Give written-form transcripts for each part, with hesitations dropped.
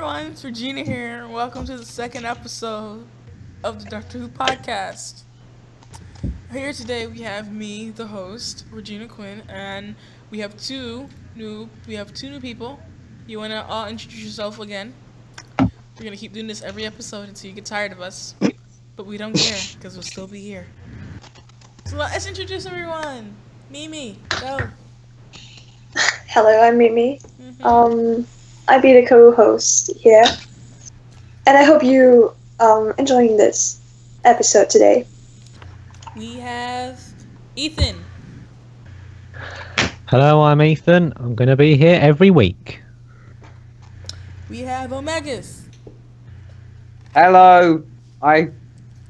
everyone, it's Regina here, and welcome to the second episode of the Doctor Who podcast. Here today we have me, the host, Regina Quinn, and we have two new people. You wanna all introduce yourself again? We're gonna keep doing this every episode until you get tired of us, but we don't care because we'll still be here. So let's introduce everyone. Mimi, go. Hello, I'm Mimi. I'll be the co-host here, and I hope you enjoying this episode today. We have Ethan. Hello, I'm Ethan. I'm going to be here every week. We have Omegas. Hello, I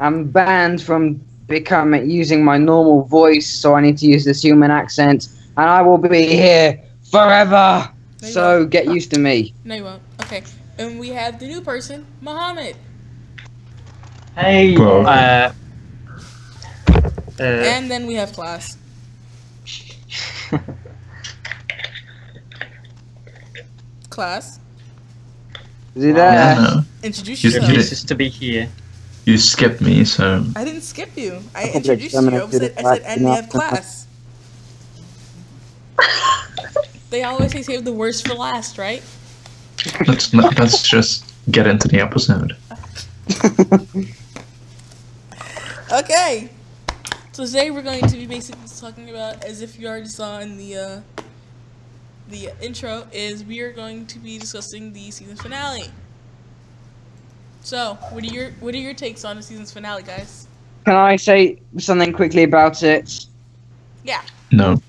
am banned from using my normal voice, so I need to use this human accent, and I will be here forever. No, so get used to me. No, you won't. Okay, and we have the new person, Mohammed. Hey. And then we have Class. Class, Is he there? Yeah. introduce You yourself. just to be here. You skipped me, so I didn't skip you. I Okay, introduced you. I said, and we have Class. They always say save the worst for last, right? let's just get into the episode. Okay. So today we're going to be basically talking about, as if you already saw in the intro, is we are going to be discussing the season finale. So, what are your takes on the season's finale, guys? Can I say something quickly about it? Yeah. No.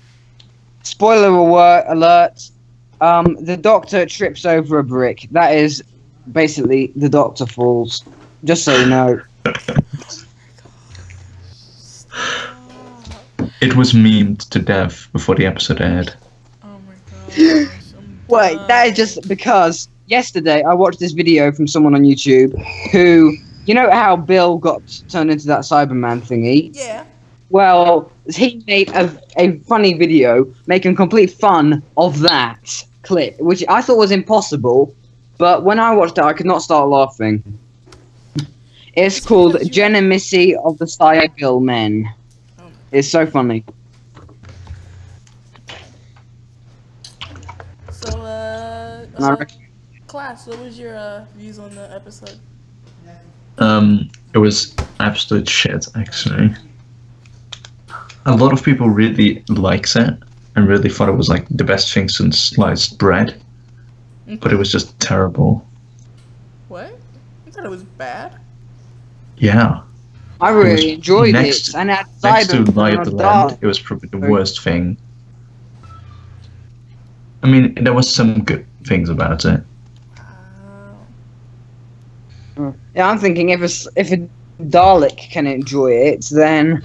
Spoiler alert. The Doctor trips over a brick. That is basically the Doctor falls. Just so you know. It was memed to death before the episode aired. Oh my gosh. Wait, that is just because yesterday I watched this video from someone on YouTube who, you know how Bill got turned into that Cyberman thingy? Yeah. Well, he made a funny video making complete fun of that clip, which I thought was impossible, but when I watched it, I could not start laughing. It's called Genesis of the Cybermen. It's so funny. So, Class, what was your views on the episode? It was absolute shit, actually. A lot of people really liked it and really thought it was like the best thing since sliced bread, but it was just terrible. What? I thought it was bad. Yeah. I really enjoyed next, it. And next to Lie of the Land, it was probably the worst thing. I mean, there was some good things about it. Yeah, I'm thinking if a Dalek can enjoy it, then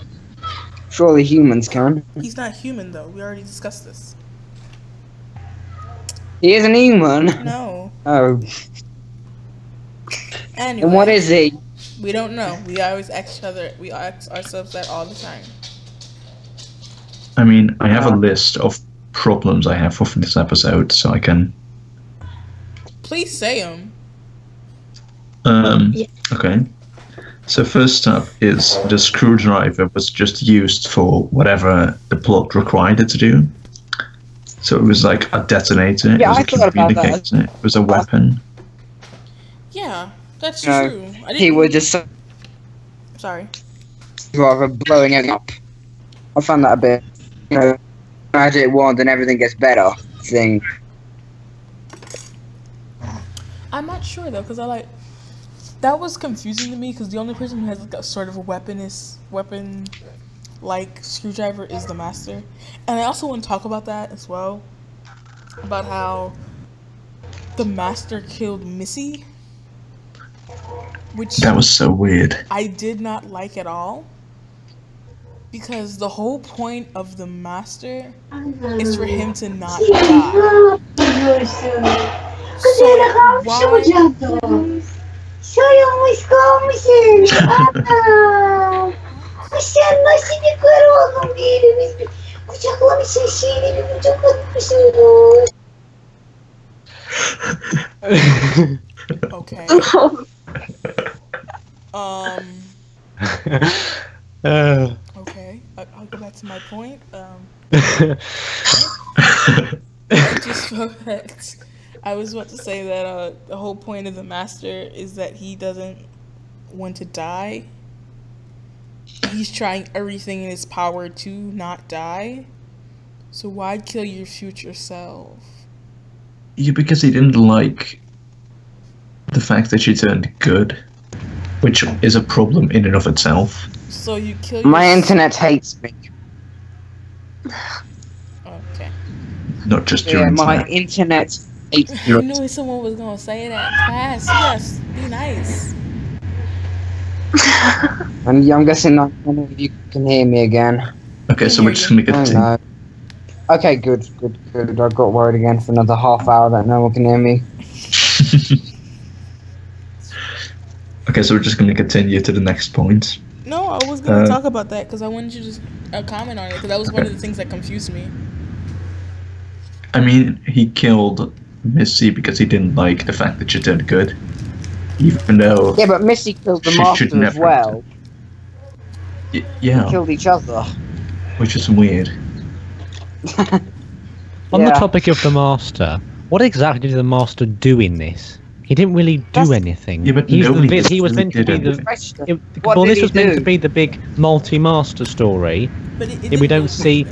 surely humans can. He's not human, though. We already discussed this. He isn't human. No. Oh. Anyway. And what is he? We don't know. We always ask each other. We ask ourselves that all the time. I mean, I have a list of problems I have for this episode, so I can... Please say them. Okay. So first up is the screwdriver was just used for whatever the plot required it to do. So it was like a detonator. Yeah, it was a communicator. It was a weapon. Yeah, that's No, true. he would just Sorry. rather blowing it up. I found that a bit, magic wand and everything gets better thing. I'm not sure though, because that was confusing to me, because the only person who has like a sort of a weapon like screwdriver is the Master. And I also want to talk about that as well, about how the Master killed Missy, which That was so weird. I did not like at all, because the whole point of the Master is for him to not die. So why? Okay. Okay. I'll go back to my point. I just felt that I was about to say that the whole point of the master is that he doesn't want to die. He's trying everything in his power to not die. So why kill your future self? Yeah, because he didn't like the fact that she turned good, which is a problem in and of itself. So you kill My internet hates me. Okay. Not just your Yeah, internet. my internet hates I me. knew someone was gonna say that in class. Yes, be nice. And I'm guessing not none of you can hear me again. Okay, so we're just gonna Oh continue. no. Okay, good. I got worried again for another half hour that no one can hear me. Okay, so we're just gonna continue to the next point. No, I was gonna talk about that because I wanted you to comment on it because that was one of the things that confused me. I mean, he killed Missy because he didn't like the fact that she turned good. Even though... Yeah, but Missy killed the She master should as never well. Yeah, Killed each other. which is weird. On the Yeah. topic of the master, what exactly did the master do in this? He didn't really do That's- anything. Yeah, but He's the nobody he was really meant to did be the. Question. It, What well, did this he was meant do? to be the big multi-master story. But Yeah, we don't see.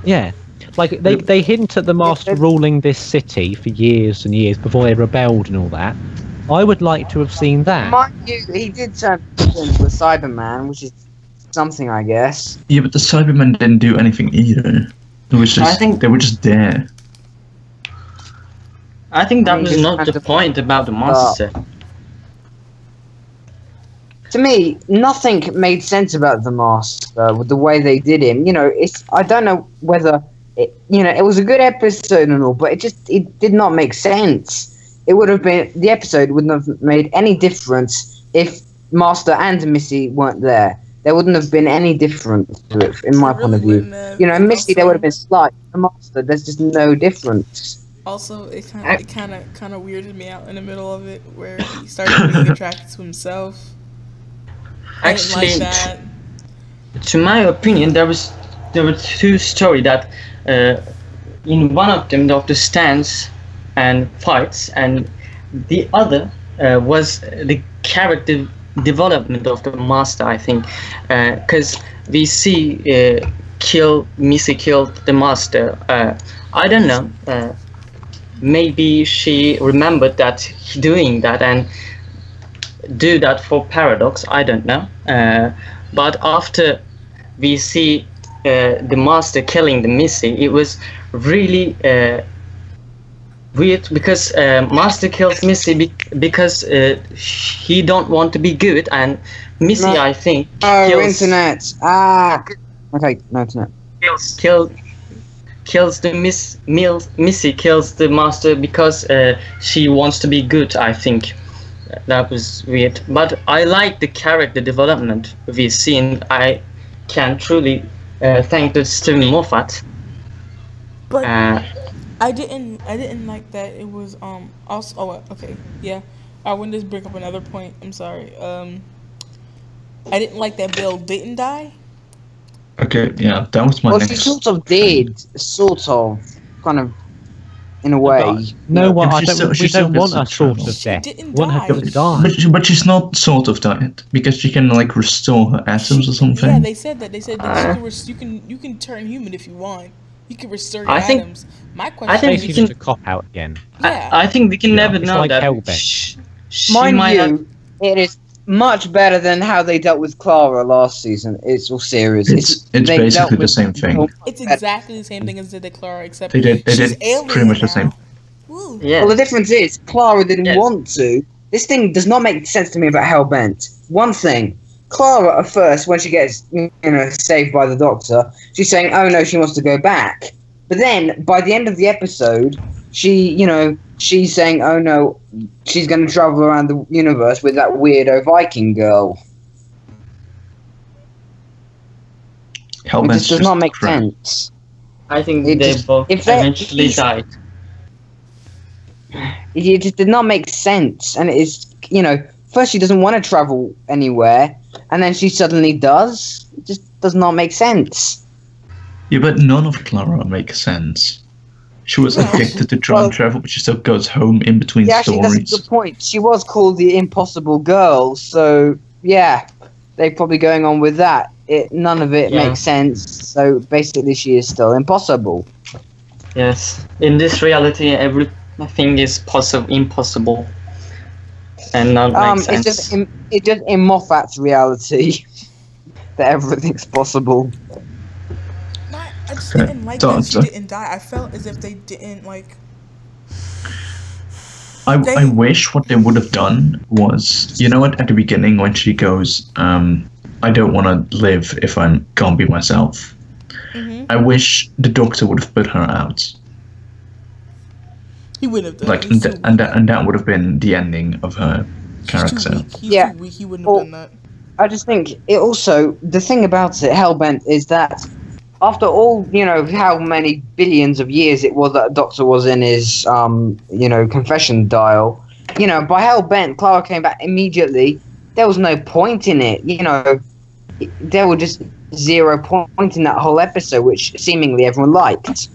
Yeah, like they hint at the master they- ruling this city for years and years before they rebelled and all that. I would like to have seen that. Mind you, he did turn into a Cyberman, which is something, I guess. Yeah, but the Cybermen didn't do anything either. It was just, they were just there. I think that I mean, was just not kind the of- point about the master. To me, nothing made sense about the master with the way they did him. You know, I don't know whether it was a good episode and all, but it did not make sense. It would have been the episode wouldn't have made any difference if Master and Missy weren't there. There wouldn't have been any difference to it, in my point of view. You know, Missy, there would have been slight. The Master, there's just no difference. Also, it kind of weirded me out in the middle of it where he started being attracted to himself. I didn't Actually, like that. to my opinion, there were two stories that in one of them Doctor stands and fights, and the other was the character development of the master. I think because we see Missy killed the master. I don't know. Maybe she remembered that doing that and do that for Paradox. I don't know. But after we see the master killing the Missy, it was really weird because master kills Missy because he don't want to be good, and Missy, No. I think, Oh, internet. Okay, no internet. kills the Missy kills the master because she wants to be good. I think that was weird, but I like the character development we've seen. I can truly thank the Steven Moffat. But I didn't like that it was also okay, yeah. I want to just bring up another point. I'm sorry. I didn't like that Bill didn't die. Okay, yeah, that was my Well, next... she sort of did, kind of, in a way. No, what Yeah, I she don't. still- We she still don't want gets a the sort channel. of She death. didn't Want her die. to die. But she's not sort of died, because she can, like, restore her atoms or something. Yeah, they said that. They said that you can turn human if you want. You can restore your I think- atoms. My question I think is, Basically, we just can- a cop out again. yeah. I think we can never it's know like that. Hellbent. She Mind might have- you, it is much better than how they dealt with Clara last season. It's all serious. It's they dealt basically the with same thing. people- It's exactly the same thing as the Declara, except They did she's alien pretty much the now. same. Woo. Yeah. Well, the difference is Clara didn't Yes. want to. This thing does not make sense to me about Hellbent. One thing, Clara at first, when she gets saved by the Doctor, she's saying, "Oh no, she wants to go back." But then by the end of the episode, she's saying, "Oh no, she's going to travel around the universe with that weirdo Viking girl." It Hellbent's just does not make crap. sense. I think It they just- both if they- eventually he's- died. it just did not make sense. And it is, first she doesn't want to travel anywhere, and then she suddenly does. It just does not make sense. Yeah, but none of Clara makes sense. She was addicted to time travel, but she still goes home in between Actually, stories. that's a good point. She was called the Impossible Girl, so yeah, they're probably going on with that. None of it makes sense, so basically she is still impossible. Yes, in this reality, everything is impossible, and not makes sense. It's just in Moffat's reality that everything's possible. I just didn't like that she didn't die. I felt as if they didn't like. I wish what they would have done was, at the beginning when she goes, I don't want to live if I can't be myself. Mm-hmm. I wish the Doctor would have put her out. He would have done and that would have been the ending of her character. He's too weak. He wouldn't have done that. I just think it also, the thing about it, Hellbent, is that after all, how many billions of years it was that Doctor was in his, confession dial, by Hellbent, Clara came back immediately. There was no point in it, there was just 0 point in that whole episode, which seemingly everyone liked.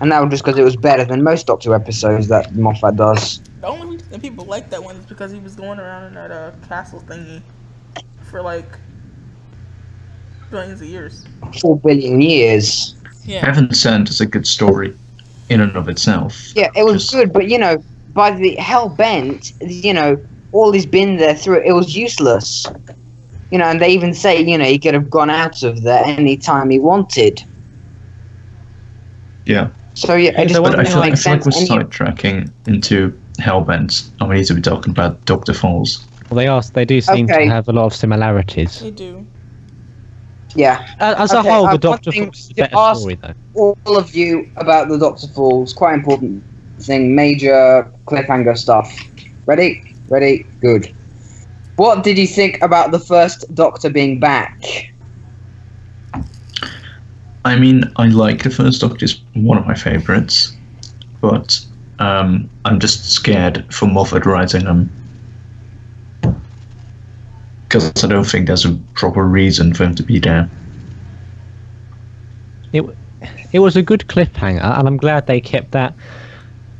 And that was just because it was better than most Doctor episodes that Moffat does. The only reason people liked that one is because he was going around in that castle thingy for like billions of years. 4 billion years. Yeah. Heaven Sent is a good story in and of itself. Yeah, it was good, but by the Hellbent, all he's been there through, it was useless. And they even say, he could have gone out of there any time he wanted. Yeah. So yeah, I feel like we're sidetracking into Hellbent, and we need to be talking about Dr. Falls. Well, they do seem to have a lot of similarities. They do. Yeah. As a whole, the Doctor Falls is a better story, though. All of you about the Doctor Falls, quite important thing, major cliffhanger stuff. Ready? Ready? Good. What did you think about the first Doctor being back? I mean, I like the first Doctor, is one of my favourites, but I'm just scared for Moffat writing them. Because I don't think there's a proper reason for him to be there. It was a good cliffhanger, and I'm glad they kept that.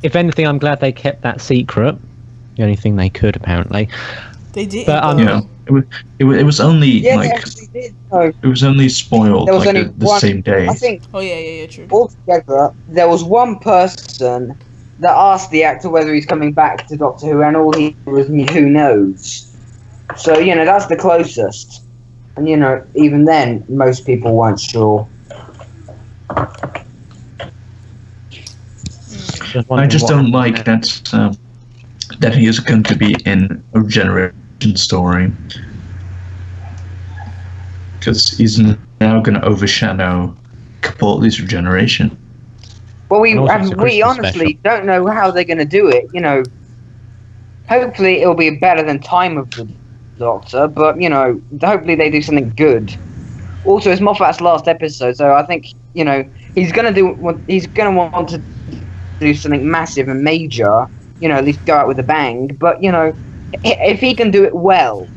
If anything, I'm glad they kept that secret. The only thing they could, apparently. They did. But it was only They actually did. No. it was only spoiled There was only the same day. I think. Oh yeah, true. Altogether, there was one person that asked the actor whether he's coming back to Doctor Who, and all he was, who knows. So that's the closest, and even then, most people weren't sure. I just don't like that he is going to be in a generation story, because he's now going to overshadow Capaldi's regeneration. Well, we honestly don't know how they're going to do it. Hopefully it'll be better than Time of the Doctor, but hopefully they do something good. Also, it's Moffat's last episode, so I think he's going to want to do something massive and major. At least go out with a bang. But if he can do it well,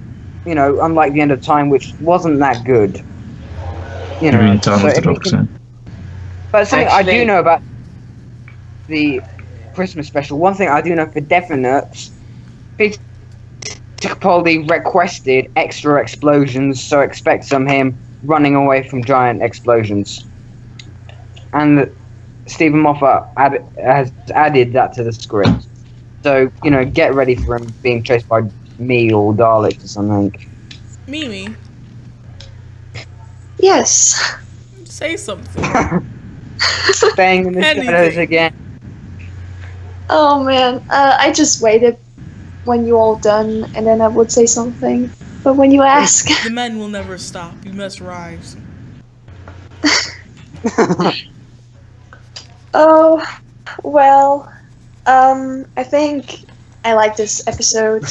unlike the end of Time, which wasn't that good. Time of the Doctor. But something I do know about the Christmas special. One thing I do know for definite, Peter Capaldi requested extra explosions, so expect some him running away from giant explosions. And Stephen Moffat has added that to the script. So, get ready for him being chased by me or Daleks or something. Mimi? Yes. Say something. Staying in the shadows again. Oh man, I just waited when you all done, and then I would say something. But when you ask... The men will never stop. You must rise. Oh, well... I think I like this episode.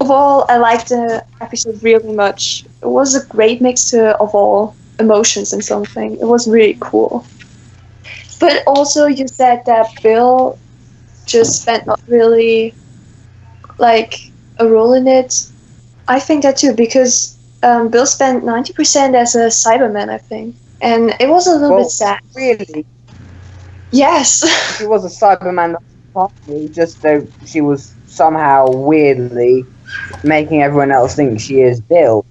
Overall, I liked the episode really much. It was a great mixture of all emotions and something. It was really cool. But also, you said that Bill just spent not really like a role in it. I think that too because Bill spent 90% as a Cyberman, I think, and it was a little bit sad. Really? Yes. She was a Cyberman, partly just though she was somehow weirdly making everyone else think she is Bill.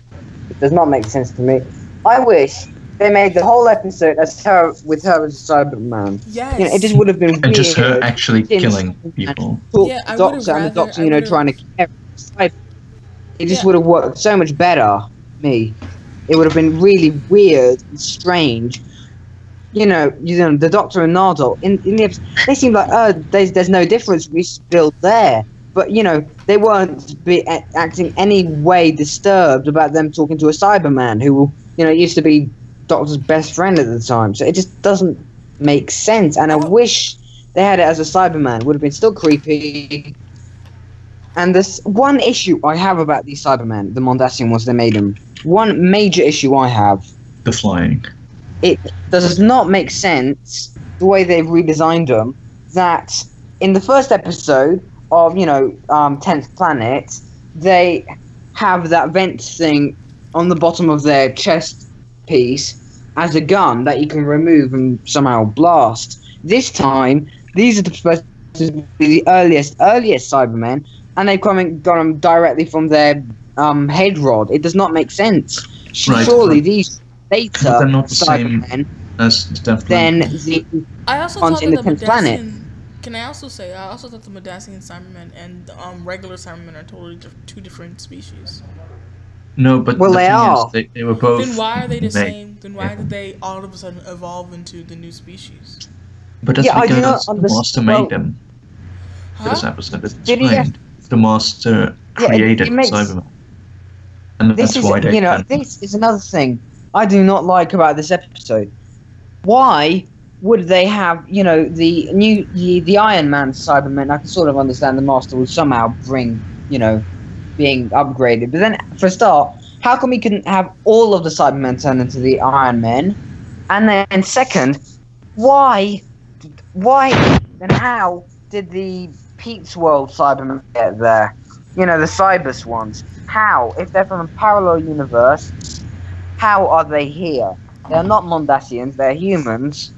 It does not make sense to me. I wish they made the whole episode as her with her as a Cyberman. Yes. You know, it just would have been And weird. just her actually Didn't killing Superman people. talk Yeah, to I the would've doctor, and the rather- doctor, I you know, would've- trying to care. It just Yeah. would have worked so much better. Me, it would have been really weird and strange. You know, the Doctor and Nardole in the episode, they seem like, there's no difference. We still there, but you know, they weren't acting any way disturbed about them talking to a Cyberman who, you know, used to be Doctor's best friend at the time. So it just doesn't make sense. And I wish they had it as a Cyberman. Would have been still creepy. And this one issue I have about these Cybermen, the Mondasian ones they made them. One major issue I have. The flying. It does not make sense the way they've redesigned them. That in the first episode of 10th Planet, they have that vent thing on the bottom of their chest piece as a gun that you can remove and somehow blast. This time, these are supposed to be the earliest Cybermen, and they've got them directly from their head rod. It does not make sense. Right. Surely these later But they're not the same Cybermen as definitely. than the I also ones thought in that the the 10th planet. Mondasian. Can I also say I also thought the Mondasian Cybermen and the regular Cybermen are totally two different species. No, but Well, the they thing are. is, they were both. Then why are they the made. same? Then why did they all of a sudden evolve into the new species? But that's Yeah, I do not because the understand- master well, made them. For this Huh? episode, it's Did he explained. The master Yeah, it created makes- Cyberman. And This that's is, why they you know, can. this is another thing I do not like about this episode. Why would they have, you know, the Iron Man Cybermen? I can sort of understand the Master would somehow bring, you know, being upgraded. But then, for a start, how come we couldn't have all of the Cybermen turn into the Iron Men? And then, second, why, and how did the Pete's World Cybermen get there? You know, the Cybus ones. How? If they're from a parallel universe, how are they here? They're not Mondasians, they're humans.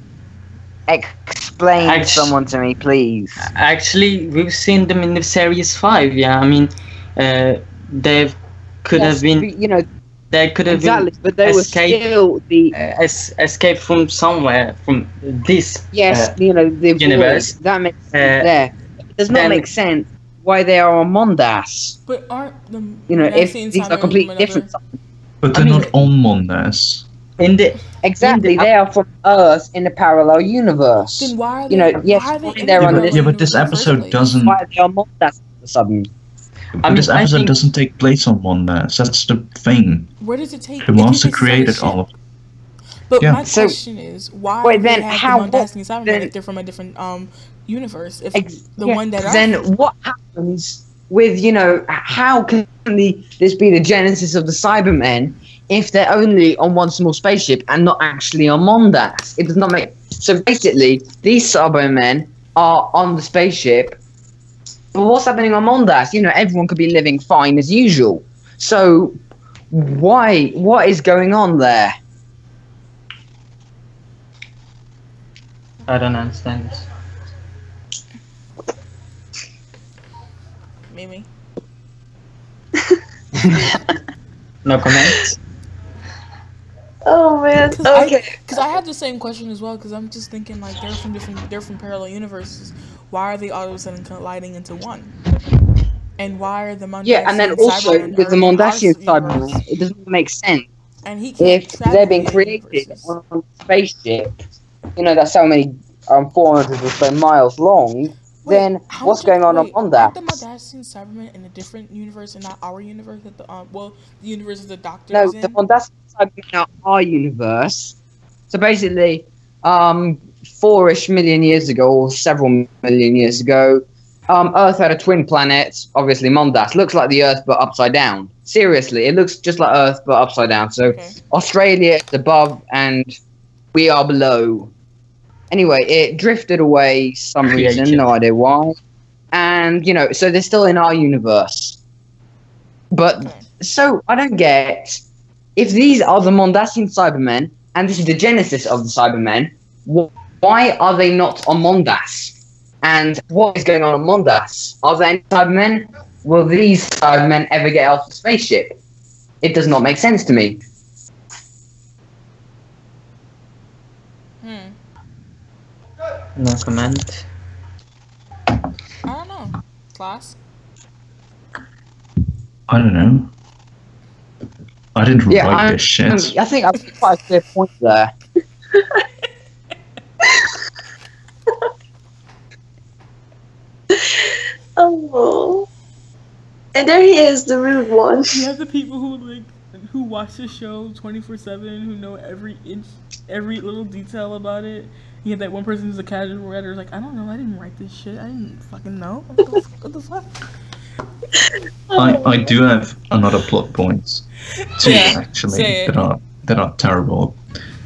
Explain someone to me, please. Actually, we've seen them in the series 5. Yeah, I mean, they could Yes, have been. you know, They could have exactly, been but they were still the escape from somewhere from this. yes, you know, the universe. void. That makes sense there. It does not then- make sense why they are on Mondas. But aren't the You know, if Mondasian these are Cybermen completely from different. But they're I mean- not on Mondas. In the Exactly, they are from Earth in a parallel universe. Then why are they? You know, yes, why are they in they're the on Yeah, this- but, yeah, but this universe in the first episode place? doesn't. Why are they on Mondas all of a sudden? I This mean, I episode think- doesn't take place on Mondas. That's the thing. Where does it take? The it takes master place created on the all of. ship. But Yeah. my So- question is, why Wait, do they then have how- the Mondasian Cybermen then- if they're from a different universe? If the Yeah, one that then what happens with, you know, how can this be the genesis of the Cybermen if they're only on one small spaceship and not actually on Mondas? It does not make so. Basically, these Cybermen are on the spaceship, but what's happening on Mondas? You know, everyone could be living fine as usual. So why? What is going on there? I don't understand this. Mimi. No comments. Oh man. Okay. Because I had the same question as well. Because I'm just thinking like they're from parallel universes. Why are they all of a sudden colliding into one? And why are the Mondasian Yeah, and then also Cybermen with the are in our Mondasian universe? Cybermen, it doesn't make sense. And he can't If travel they're being between created universes. on a spaceship, you know, that's so many 400 or so miles long, Wait, then how what's did- going on wait, that? Aren't the Mondasian Cybermen in a different universe and not our universe? That the the universe of the Doctor No, is the in? Mondasian Cybermen are our universe. So basically, 4-ish million years ago, or several million years ago, Earth had a twin planet, obviously Mondas. Looks like the Earth, but upside down. Seriously, it looks just like Earth, but upside down. So Okay. Australia is above, and we are below. Anyway, it drifted away some reason, Creature. no idea why. and so they're still in our universe. But so I don't get, if these are the Mondasian Cybermen and this is the genesis of the Cybermen, why are they not on Mondas? And what is going on Mondas? Are there any Cybermen? Will these Cybermen ever get off the spaceship? It does not make sense to me. No comment. I don't know. Class? I don't know. I didn't write this shit. I think I've quite a clear point there. Oh. And there he is, the rude one. You have the people who watch the show 24/7, who know every inch, every little detail about it. You have that one person who's a casual writer, who's like, I don't know, I didn't write this shit. I didn't fucking know. What the fuck? I do have another plot points too, actually, that are terrible.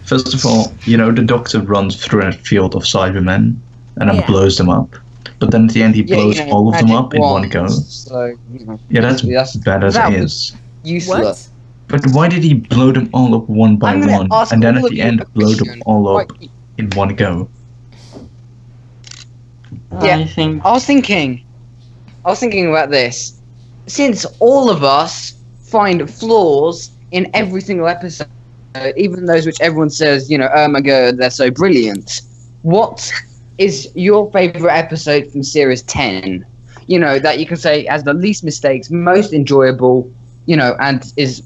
First of all, the Doctor runs through a field of Cybermen and then blows them up. But then at the end he blows all of them up in one go. So, that's bad as it is. Useless. What? But why did he blow them all up one by one, and then at the end blow them all up in one go? I was thinking about this. Since all of us find flaws in every single episode, even those which everyone says, oh my god, they're so brilliant. What is your favorite episode from series 10? That you can say has the least mistakes, most enjoyable, and is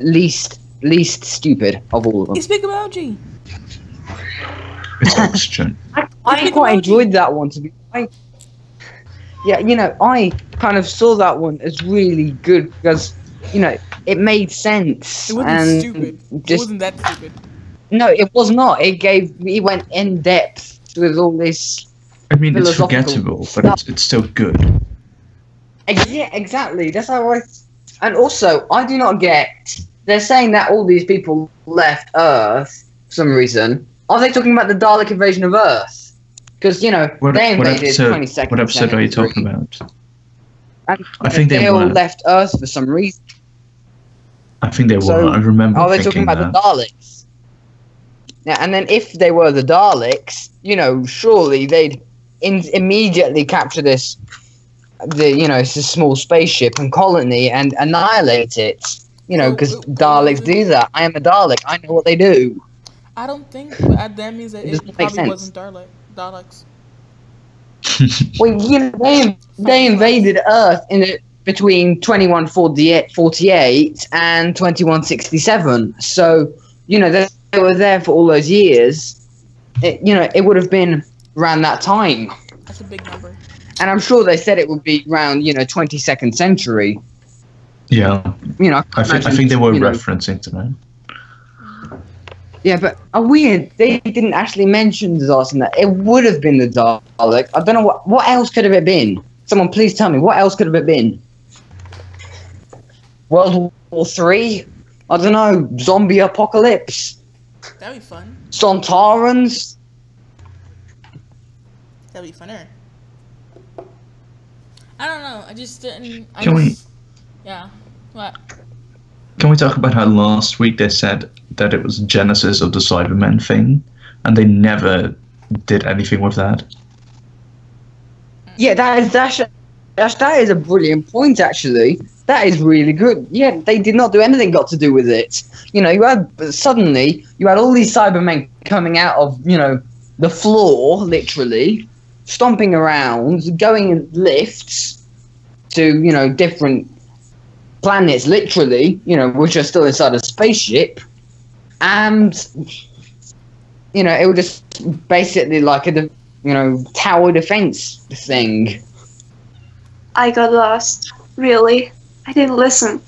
least stupid of all of them. It's Big Emoji. It's Oxygen. I quite enjoyed that one, to be honest. Yeah, I kind of saw that one as really good because, it made sense. It wasn't stupid. It wasn't that stupid. No, it was not. It went in depth with all this. I mean, it's forgettable, but it's still good. Yeah, exactly. That's how I. And also, I do not get. They're saying that all these people left Earth for some reason. Are they talking about the Dalek invasion of Earth? Because, they invaded 22nd What episode are you talking about? And, I think they all left Earth for some reason. I think they were. I remember. Are they talking about the Daleks? Yeah, and then if they were the Daleks, surely they'd immediately capture this, it's a small spaceship and colony and annihilate it. Because Daleks do that. I am a Dalek. I know what they do. I don't think that means that it probably wasn't Daleks. Well, they invaded Earth between 2148 and 2167. So, they were there for all those years. It would have been around that time. That's a big number. And I'm sure they said it would be around, 22nd century. Yeah. I think they were referencing to that. Yeah, but weird. They didn't actually mention the Daleks in that. It would have been the Dalek. I don't know what else could have it been. Someone please tell me what else could have it been. World War III? I don't know. Zombie apocalypse? That'd be fun. Sontarans? That'd be funner. I don't know. I just didn't. Yeah. What? Can we talk about how last week they said that it was genesis of the Cybermen thing, and they never did anything with that? Yeah, that is a brilliant point, actually. That is really good. Yeah, they did not do anything got to do with it. You had all these Cybermen coming out of, the floor, literally, stomping around, going in lifts to, different planets, literally, which are still inside a spaceship. And, it was just basically like a, tower defense thing. I got lost. Really. I didn't listen.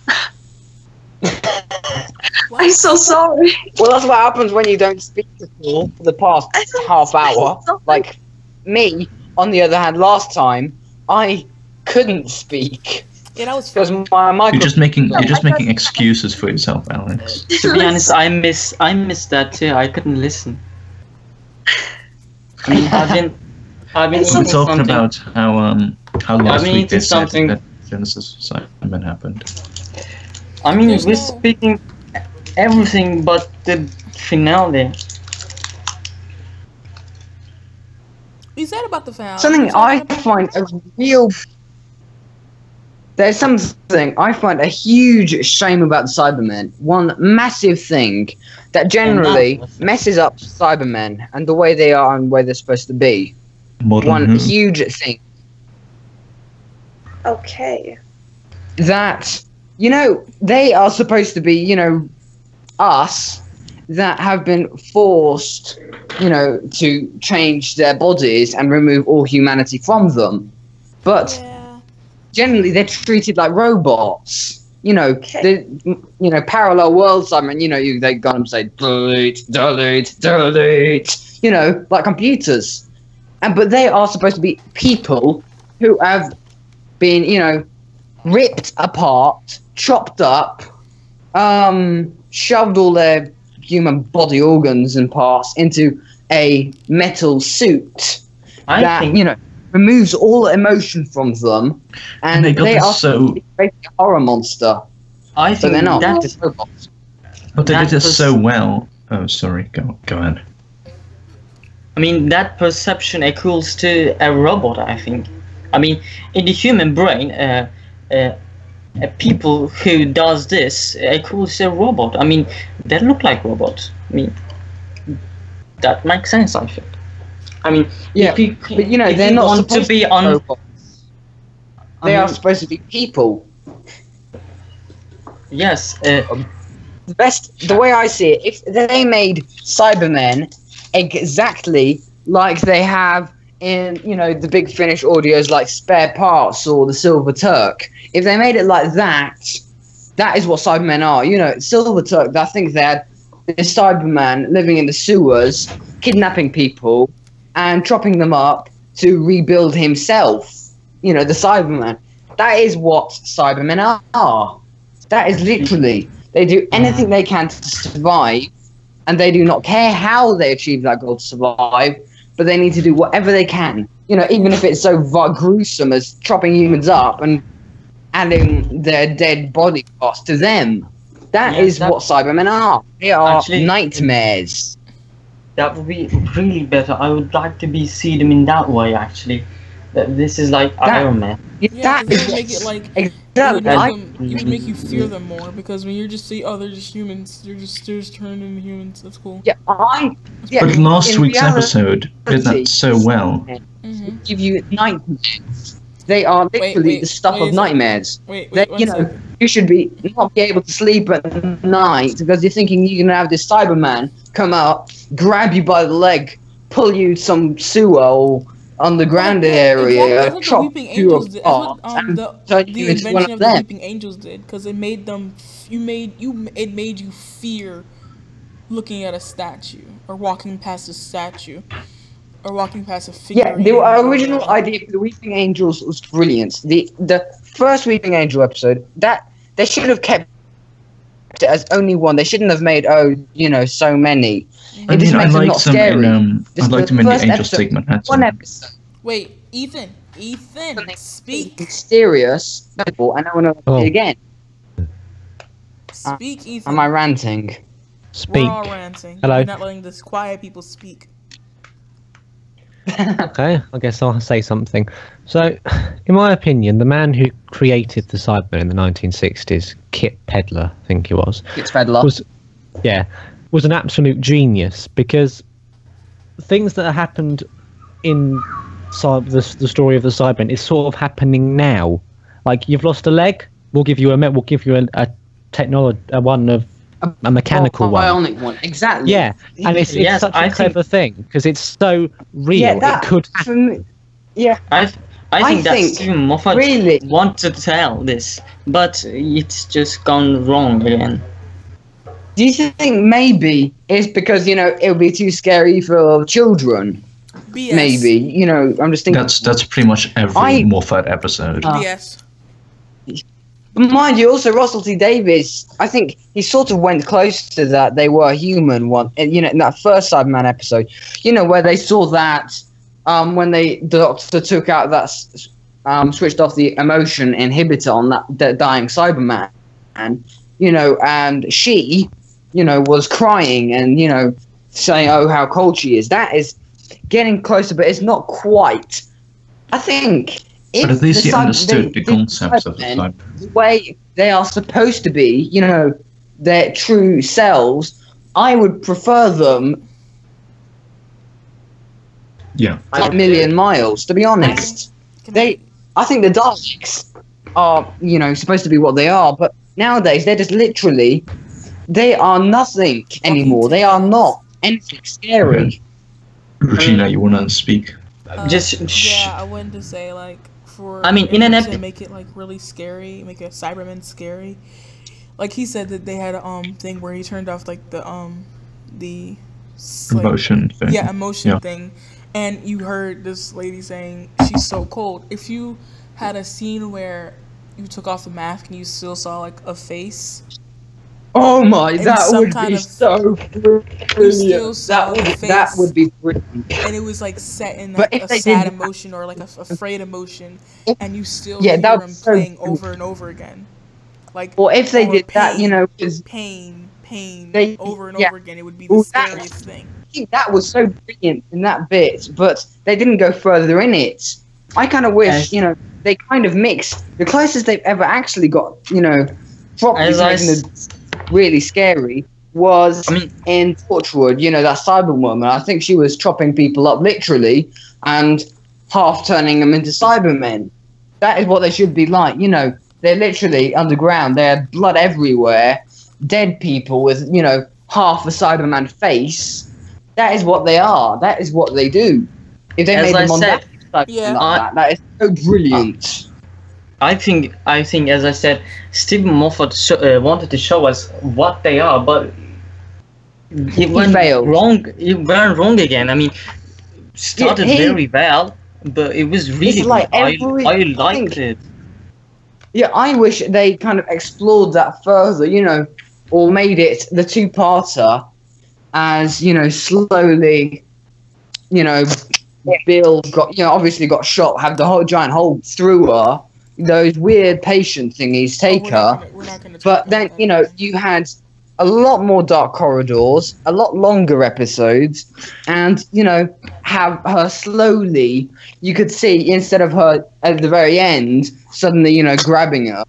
I'm so sorry. Well, that's what happens when you don't speak to people for the past half hour. Like, me, on the other hand, last time, I couldn't speak. Yeah, that was because my microphone. You're just making excuses for yourself, Alex. To be honest, I miss that too. I couldn't listen. I mean, I've been We're talking about how How last week they it's said something. that Genesis Cyberman happened. I mean, There's we're no- speaking everything but the finale. You said about the finale. Something You said I about- find a real. There's something I find a huge shame about the Cybermen. One massive thing that generally messes up Cybermen and the way they are and the way they're supposed to be. Modern One who? huge thing Okay. that, they are supposed to be, us that have been forced, to change their bodies and remove all humanity from them. But Yeah. generally they're treated like robots. Okay. Parallel world Cybermen, they got them say delete, delete, delete, like computers. But they are supposed to be people who have been, ripped apart, chopped up, shoved all their human body organs and parts into a metal suit I that, think removes all emotion from them, and they got they this are so- basically a horror monster. I But think they're not. They're that just robots. But they That did this was- so well. Oh, sorry. Go ahead. I mean, that perception equals to a robot, I think. I mean, in the human brain, people who does this equals a robot. I mean, they look like robots. I mean, that makes sense, I think. I mean, Yeah, if you, but if they're you not want supposed to be be on. robots. They I are mean, supposed to be people. yes, The way I see it, if they made Cybermen exactly like they have in, the Big Finish audios like Spare Parts or the Silver Turk, if they made it like that, that is what Cybermen are. Silver Turk, I think they had this Cyberman living in the sewers, kidnapping people and chopping them up to rebuild himself. The Cyberman. That is what Cybermen are. That is literally, they do anything they can to survive, and they do not care how they achieve that goal to survive, but they need to do whatever they can. Even if it's so gruesome as chopping humans up and adding their dead body parts to them. That is what Cybermen are. They are Actually- nightmares. that would be really better. I would like to see them in that way, actually. That this is like Iron Man. Yeah, That 'cause is it would make it like it would exactly. make it would make you fear them more, because when you're just see, oh, they're just humans, they're just turned into humans. That's cool. Yeah, yeah, But last in week's reality, episode did that so well. Mm-hmm. give you nightmares. They are literally wait, the stuff wait of a second. nightmares. Wait, That, one you know, second. you should not be able to sleep at night because you're thinking you're gonna have this Cyberman come out, grab you by the leg, pull you some sewer or underground area, That's what the chop Weeping you Angels did. That's apart, what and the turn you into one invention of of the them. Weeping Angels did, because it made them. It made you fear looking at a statue or walking past a statue or walking past a figure. Yeah, the original idea for the Weeping Angels was brilliant. The first Weeping Angel episode, that they should have kept it as only one. They shouldn't have made so many. I It just mean, I makes them liked not them scary. I liked them in the first Angels episode, take Manhattan. One episode, Wait, Ethan, speak, mysterious, and I want to Oh. see it again. speak, Ethan. Am I ranting? Speak. We're all ranting. Hello. You're not letting this quiet people speak. Okay, I guess I'll say something. So, in my opinion, the man who created the Cybermen in the 1960s, Kit Pedler, I think he was, It's Fedler. was an absolute genius, because things that happened in the story of the Cybermen is sort of happening now. Like, you've lost a leg, we'll give you a technology, a mechanical one. Bionic one, exactly. Yeah, and it's Yes, such I a clever thing because it's so real. Yeah, that it could happen. for me, yeah, I think that think, Steven Moffat really- wanted to tell this, but it's just gone wrong again. Do you think maybe it's because it would be too scary for children? BS. Maybe I'm just thinking. That's pretty much every Moffat episode. BS. But mind you, also Russell T Davies, I think he sort of went close to that. They were human one, and in that first Cyberman episode, where they saw that when the Doctor took out that switched off the emotion inhibitor on that dying Cyberman, and and she, was crying and saying, "Oh, how cold she is." That is getting closer, but it's not quite. I think. If But at least you the understood the concepts of the Cybermen, Cybermen. the way they are supposed to be, their true selves, I would prefer them Yeah. a million miles, to be honest. I think the Daleks are, supposed to be what they are, but nowadays they're just literally, they are nothing anymore. They are not anything scary. Regina, you want to speak? Yeah, I wanted to say like for I mean, in an to make it like really scary, make a Cyberman scary. Like he said that they had a thing where he turned off like the like, Emotion thing. yeah, emotion Yeah. thing, and you heard this lady saying she's so cold. If you had a scene where you took off the mask and you still saw like a face, Oh my, And that some would kind be of- so still brilliant. saw the That face. would be brilliant. and it was like set in But like if a they sad did- emotion or like a afraid emotion, If- and you still Yeah, hear that would him be so playing brilliant. over and over again, like Or if they or did that, because pain, They- over and yeah. over again, it would be the Well, that- scariest thing. I think that was so brilliant in that bit, but they didn't go further in it. I kind of wish, they kind of mix the closest they've ever actually got, properly As I making it really scary was I mean- in Torchwood, that Cyberwoman. I think she was chopping people up literally and half turning them into Cybermen. That is what they should be like, they're literally underground, they have blood everywhere, dead people with, half a Cyberman face. That is what they are. That is what they do. If they As made I them on said- that, Yeah. that is so brilliant. I think, as I said, Stephen Moffat wanted to show us what they are, but he went failed. wrong. He went wrong again. I mean, started he- very well, but it was really It's like good. every- I liked it. Yeah, I wish they kind of explored that further, or made it the two-parter as, slowly, Bill got, obviously got shot, had the whole giant hole through her, those weird patient thingies take her. We're not gonna talk But about then, that. you had a lot more dark corridors, a lot longer episodes, and, have her slowly, you could see, instead of her at the very end, suddenly, grabbing her.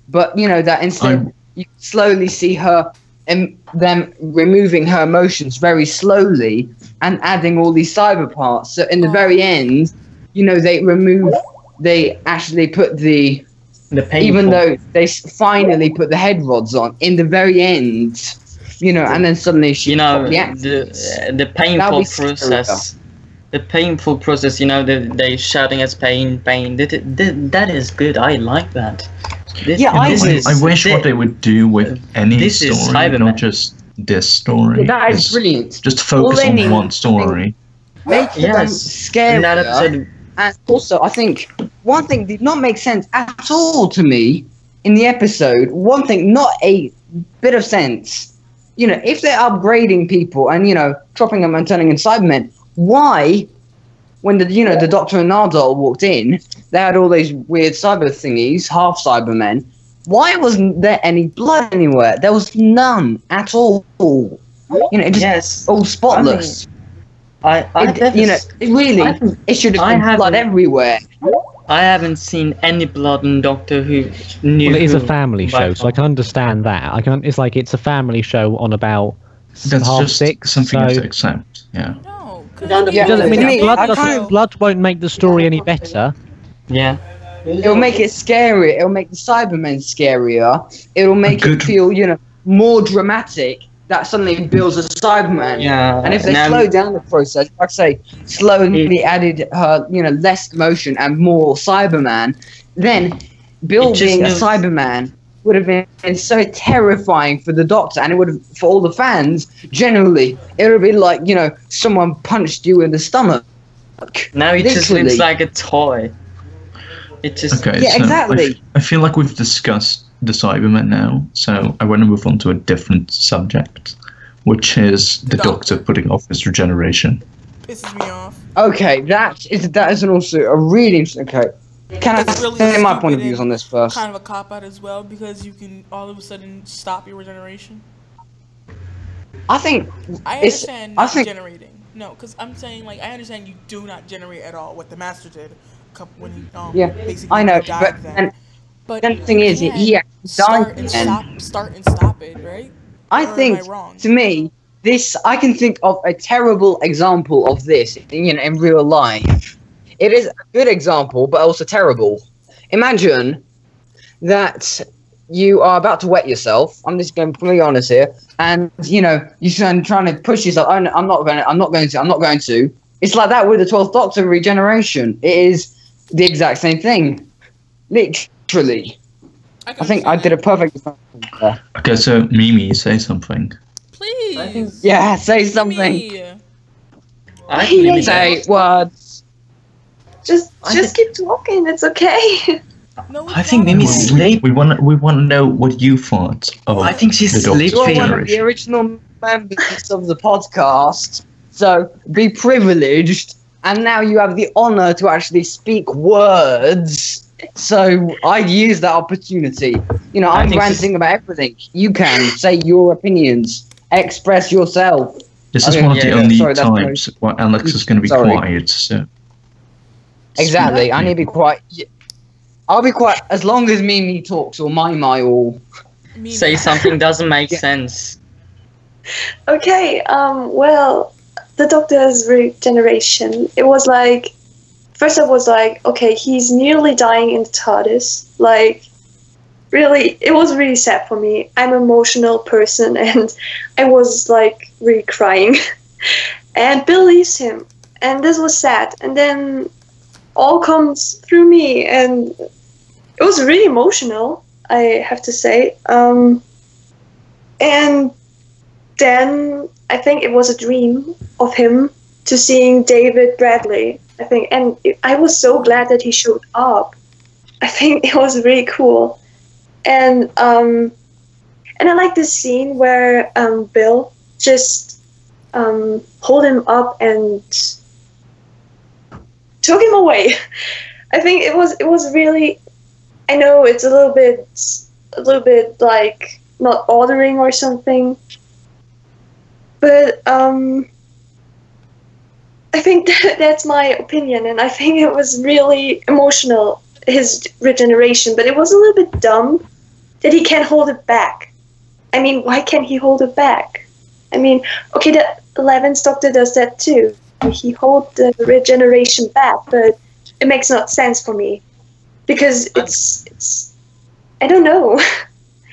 But, that instead, you slowly see her and them removing her emotions very slowly and adding all these cyber parts. So in the very end, they actually put the The even though they finally put the head rods on in the very end, and then suddenly she popped the accents. the That'll painful be scary, process. The painful process, they shouting as pain. That is good. I like that. I wish what they would do with any this is story, Cyberman. not just this story. That is brilliant. Just focus All they on need- one story. Make them Yes. scary. In that episode, And also, I think one thing did not make sense at all to me in the episode. One thing, not a bit of sense. If they're upgrading people and dropping them and turning into Cybermen, why, when the Doctor and Nardole walked in, they had all these weird cyber thingies, half Cybermen. Why wasn't there any blood anywhere? There was none at all. It just yes. all spotless. I It should have been blood everywhere. I haven't seen any blood in Doctor Who. New Well, it is a Who family by show, so I can understand that. It's like it's a family show on about That's half just six. something you have so to accept. Yeah. No, 'cause Yeah, I mean, to me, blood, I doesn't- can't- blood won't make the story any better. Yeah. It'll make it scary. It'll make the Cybermen scarier. It'll make Good. it feel, more dramatic. That suddenly builds a Cyberman. Yeah. And if they now- slow down the process, like I say, slowly added her, less emotion and more Cyberman, then Bill It just being a knows- Cyberman would have been so terrifying for the Doctor, and it would have, for all the fans, generally, it would have been like, someone punched you in the stomach. Now it just Literally. looks like a toy. It just Okay. Yeah, so exactly. I feel like we've discussed the Cybermen now, so I want to move on to a different subject, which is the Doctor putting off his regeneration. pisses me off. Okay, that is also a really interesting. Okay, Can I It's really say my point of stupid views and on this first? kind of a cop out as well, because you can all of a sudden stop your regeneration. I think I it's. understand I not think generating. No, because I'm saying, like, I understand you do not generate at all, what the master did when he Yeah, basically I know, died but then. But the thing you is, can he actually start died and then. stop it, right? I Or am think, I wrong? to me, this I can think of a terrible example of this, in real life. It is a good example, but also terrible. Imagine that you are about to wet yourself. I'm just going to be honest here, and you're trying to push yourself. I'm not going to. It's like that with the 12th Doctor regeneration. It is the exact same thing, literally. I I think I did a perfect example there. Okay, so Mimi, say something. Please. I think- Yeah, say something. Me. I think maybe Say words. Just I keep talking. It's okay. No, I it's think not. Mimi We, sleep. we want to know what you thought of I think she's the Doctor's You're sleeping. one of the generation. original members of the podcast, so be privileged. And now you have the honor to actually speak words. So I'd use that opportunity. I I'm think ranting about everything. You can say your opinions, express yourself. This is Okay, one of the only sorry, that's times where Alex is going to be Sorry. quiet. So Exactly. I need to be quiet. I'll be quiet as long as Mimi talks or my or. Me. Say something doesn't make Yeah. sense. Okay, well, the Doctor's regeneration, it was like, first I was like, okay, he's nearly dying in the TARDIS. Like, really, it was really sad for me. I'm an emotional person, and I was, like, really crying. And Bill leaves him, and this was sad. And then all comes through me, and it was really emotional, I have to say. And then I think it was a dream of him to seeing David Bradley, I think, and I was so glad that he showed up. I think it was really cool. And I like this scene where Bill just hold him up and took him away. I think it was really, I know it's a little bit like not ordering or something, but I think that's my opinion, and I think it was really emotional, his regeneration, but it was a little bit dumb that he can't hold it back. I mean, why can't he hold it back? I mean, okay, the 11th Doctor does that too. He holds the regeneration back, but it makes no sense for me because it's I don't know.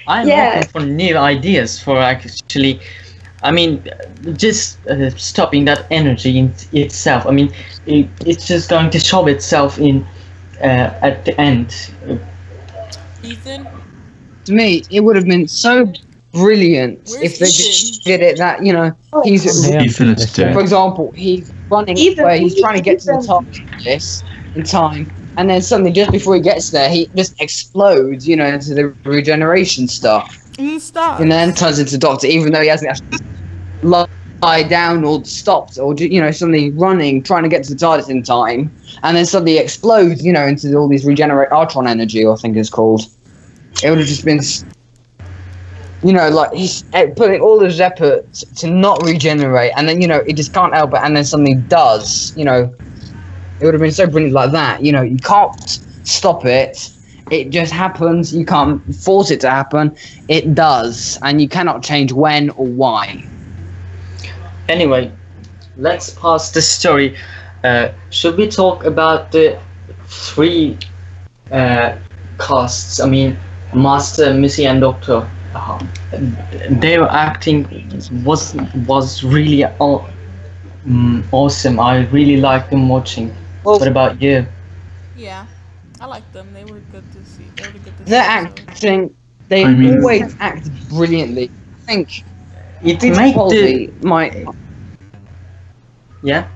I'm Yeah. looking for new ideas for actually. I mean, just stopping that energy in itself. I mean, it's just going to show itself in at the end. Ethan? To me, it would have been so brilliant Where's if they Ethan? just did it that, he's, Yeah. Ethan is for dead. example, he's running Ethan, where he's trying to get to the Ethan. top of this in time, and then suddenly, just before he gets there, he just explodes, into the regeneration stuff, Stop. and then turns into Doctor, even though he hasn't actually lie down or stopped, or suddenly running, trying to get to the TARDIS in time, and then suddenly explodes, into all these regenerate Ultron energy, I think it's called. It would have just been, like he's putting all his effort to not regenerate, and then it just can't help it, and then suddenly does. It would have been so brilliant like that. You can't stop it. It just happens. You can't force it to happen. It does, and you cannot change when or why. Anyway, let's pass the story. Should we talk about the three casts? I mean, Master, Missy, and Doctor. Their acting was really awesome. I really liked them watching. Well, What about you? Yeah, I like them. They were good to see. They were good to see. their episode. acting, they I mean- always act brilliantly. I think It Peter made Capaldi the might. yeah.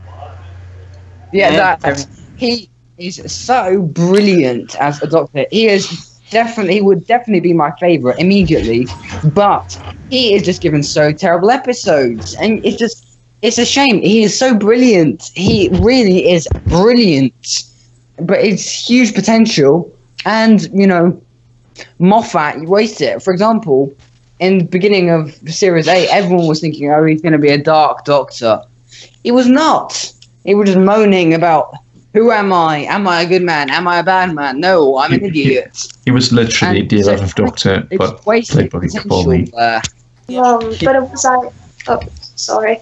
Yeah, Yeah, that he is so brilliant as a Doctor. He would definitely be my favourite immediately, but he is just given so terrible episodes, and it's a shame. He is so brilliant. He really is brilliant. but it's huge potential, and Moffat, you wasted it. For example, in the beginning of Series 8, everyone was thinking, oh, he's going to be a Dark Doctor. He was not. He was just moaning about, who am I? Am I a good man? Am I a bad man? No, I'm an idiot. He was literally the 11th Doctor, but played by poorly. But it was like... Oh, sorry.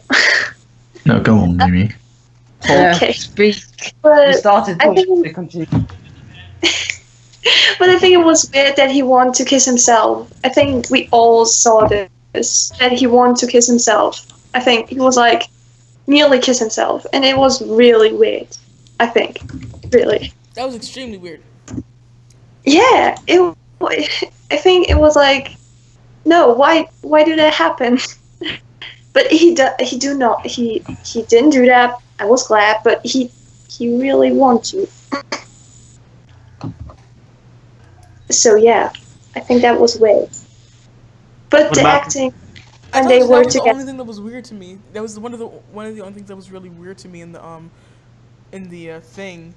No, go on, Mimi. Okay. Speak. But Started I think... But I think it was weird that he wanted to kiss himself. I think we all saw this, that he wanted to kiss himself. I think he was like, nearly kiss himself, and it was really weird. I think, really. That was extremely weird. Yeah, I think it was like, no, why did that happen? But he didn't do that. I was glad, but he really wanted to. So yeah, I think that was weird. But the acting when they were That was the together. only thing that was weird to me. That was one of the only things that was really weird to me in the thing.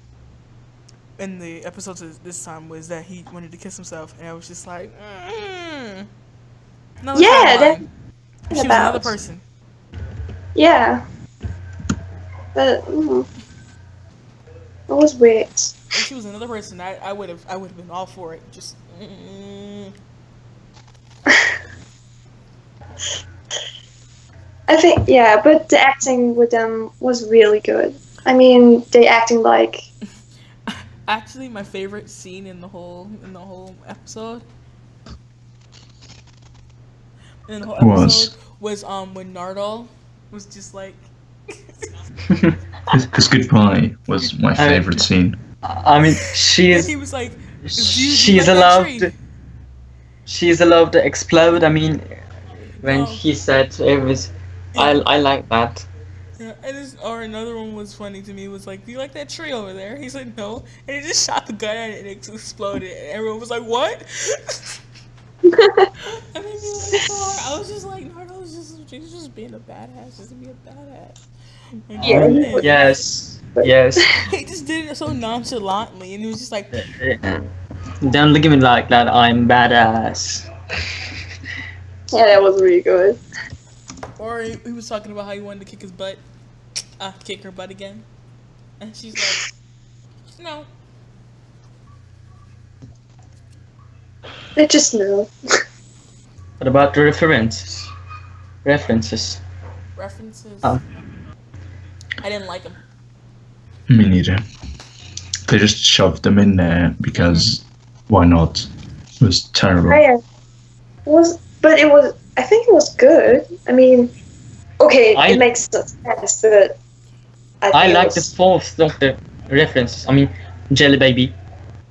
In the episodes this time was that he wanted to kiss himself, and I was just like, no, Yeah, that she was about. another person. Yeah, but it was weird. If she was another person, I would have been all for it. Just. I think but the acting with them was really good. I mean, they acting like. Actually, my favorite scene in the whole episode. Was when Nardole was just like. His goodbye was my favorite scene. I mean, He was like. she's allowed. She's allowed to explode. I mean, when he said it was, I like that. Yeah, or another one was funny to me. Was like, do you like that tree over there? He said no, and he just shot the gun at it and it exploded. And everyone was like, what? I made me laugh so hard. I was just like, Nardo was just being a badass, just to be a badass. Like, Yes. He just did it so nonchalantly, and he was just like, Don't look at me like that. I'm badass. Yeah, that was really good. or he was talking about how he wanted to kick his butt, kick her butt again, and she's like, no. I just know. What about the references? References. Oh. I didn't like them. Me neither. They just shoved them in there because why not? It was terrible. I think it was good. I mean, okay, it makes sense, but I like the fourth Doctor reference. I mean, Jelly Baby.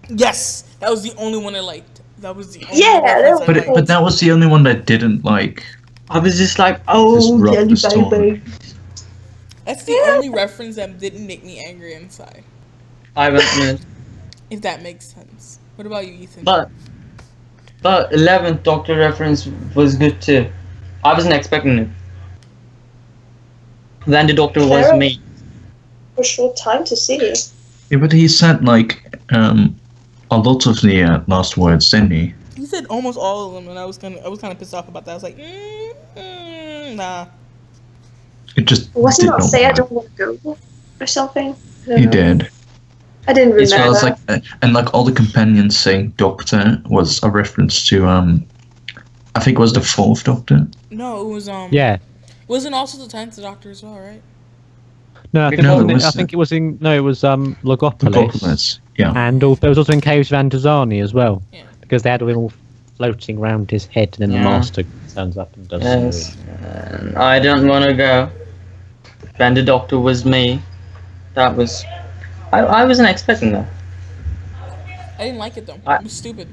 Yes, that was the only one I liked. That was the only that reference I liked. But that was the only one that I didn't like. I was just like, oh, Just Jelly rubbed the Baby. That's the only reference that didn't make me angry inside. I went, If that makes sense. What about you, Ethan? but 11th Doctor reference was good too. I wasn't expecting it. Then the Doctor was made. for a short time to see. Yeah, but he said like a lot of the last words, didn't he? He said almost all of them, and I was kind of pissed off about that. I was like, nah. It just Wasn't did it not say I work. don't want to go or something? I don't He know. did. I didn't As well remember. as and all the companions saying Doctor was a reference to I think it was the fourth Doctor. No, it was Yeah. Wasn't also the 10th Doctor as well, right? No, I think, No, it, was, it was, I think it was in. No, it was Logopolis. Apocalypse. Yeah. And there was also in Caves of Antizani as well. Yeah. Because they had them all floating around his head, and then Yeah. the Master turns up and does Yes. I don't want to go. When the Doctor was me, that was. I wasn't expecting that. I didn't like it though. I- It was stupid.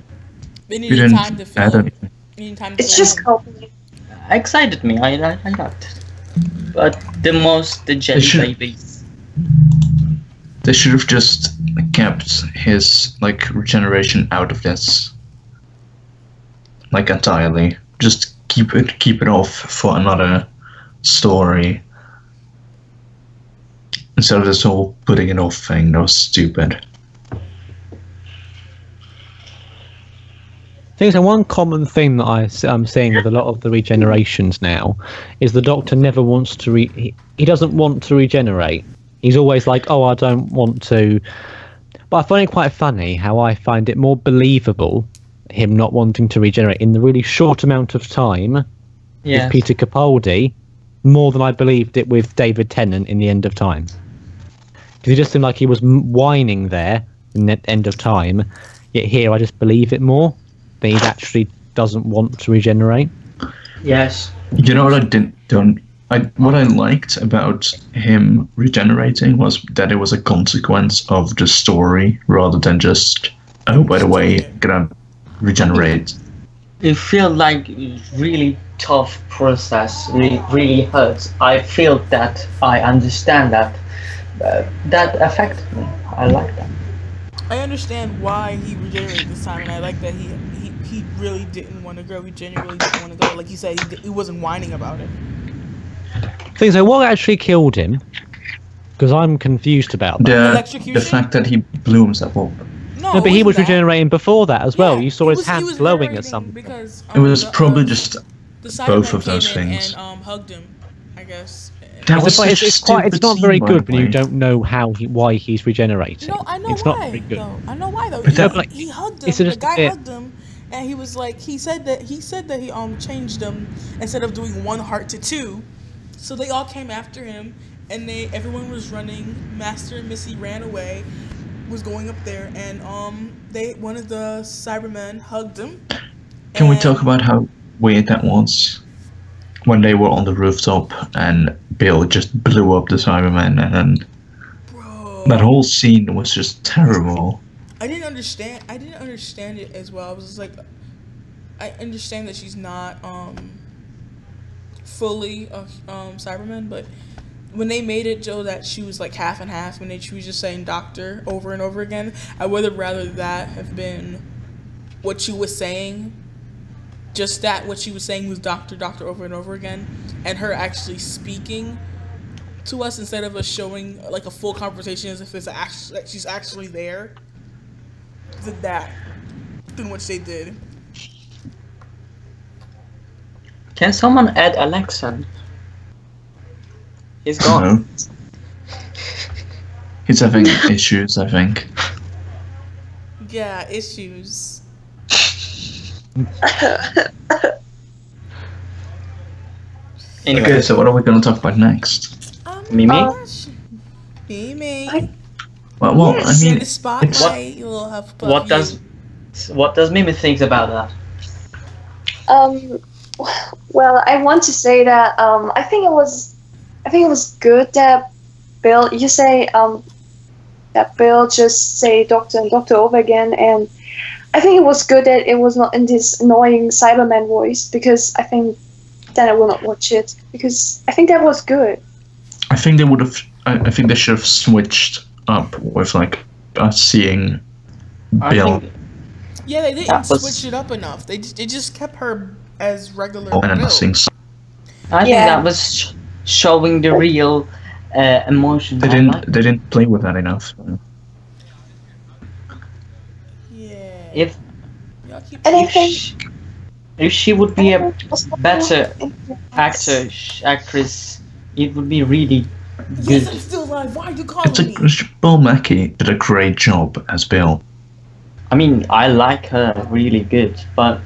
They You needed didn't time to add film. anything. Needed time to It's film. just company. Excited me. I liked it. But the Jelly should- Babies. They should have just kept his regeneration out of this. Entirely. Just keep it off for another story. Instead of this whole putting it off thing, that was stupid. Things and one common thing that I'm seeing with a lot of the regenerations now is the Doctor never wants to he doesn't want to regenerate. He's always like, oh, I don't want to. But I find it quite funny how I find it more believable him not wanting to regenerate in the really short amount of time with Peter Capaldi more than I believed it with David Tennant in The End of Time. Because it just seemed like he was whining there in The End of Time, yet here I just believe it more. That he actually doesn't want to regenerate. Yes. You know what what I liked about him regenerating was that it was a consequence of the story rather than just, oh, by the way, gonna regenerate. It feels like really tough process. Really hurts. I feel that. I understand that. That affected me. I like that. I understand why he regenerated this time, and I like that he really didn't want to go. He genuinely didn't want to go. Like he said, he wasn't whining about it. Things like what actually killed him? Because I'm confused about that. The fact that he blew himself up. No, but he was regenerating before that as well. You saw his hand glowing at something. Because, it was probably just both of those things. And hugged him, I guess. It's not very good when you don't know why he's regenerating. No, I know it's why. Not very good. Though. I know why though. He hugged him. The guy hugged him, and he was like, he said that he changed them instead of doing 1 heart to 2. So they all came after him, and everyone was running. Master and Missy ran away, was going up there, and one of the Cybermen hugged him. Can we talk about how weird that was? When they were on the rooftop and Bill just blew up the Cybermen, and that whole scene was just terrible. I didn't understand it as well. I was just like, I understand that she's not fully a Cyberman, but when they made it, Joe, that she was like half and half, when she was just saying doctor over and over again, I would have rather that have been what she was saying. Just that what she was saying was doctor over and over again, and her actually speaking to us instead of us showing like a full conversation as if it's actually she's actually there. Did that than what they did. Can someone add Alexa? He's gone. No. He's having issues, I think. Yeah, issues. Anyway. Okay, so what are we going to talk about next? Mimi? Mimi. Well, Yes, I mean, in the spotlight, you'll have what does Mimi think about that? Well, I want to say that I think it was good that Bill. You say that Bill just say doctor and doctor over again, and I think it was good that it was not in this annoying Cyberman voice, because I think then I will not watch it, because I think that was good. I think they would have. I think they should have switched up with like us seeing Bill. Yeah, they didn't switch it up enough. They just kept her as regular Bill. I think that was showing the real emotion. They didn't play with that enough. Yeah. If she would be a better actress, it would be really good. Yes, I'm still alive. Why are you calling me? Bill Mackey did a great job as Bill. I mean, I like her really good, but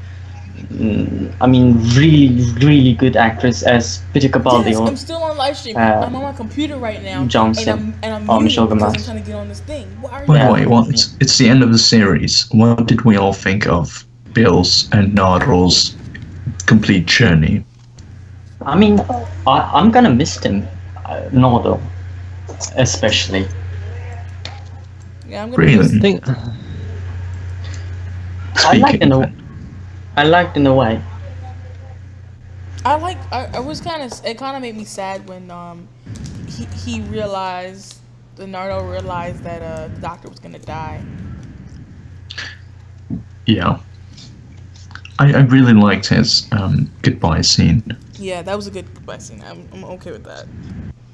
I mean, really good actress as Peter Capaldi. Yes, I'm still on live stream. I'm on my computer right now. Johnson. And I'm Michelle because I'm Gomez. trying to get on this thing. By the way, it's the end of the series. What did we all think of Bill's and Nardro's complete journey? I mean, I'm gonna miss him, Nardo, especially. Yeah, I'm gonna Really? I liked in a way. I was it kind of made me sad when he realized, Nardo realized that the doctor was gonna die. Yeah. I really liked his goodbye scene. Yeah, that was a good goodbye scene. I'm okay with that.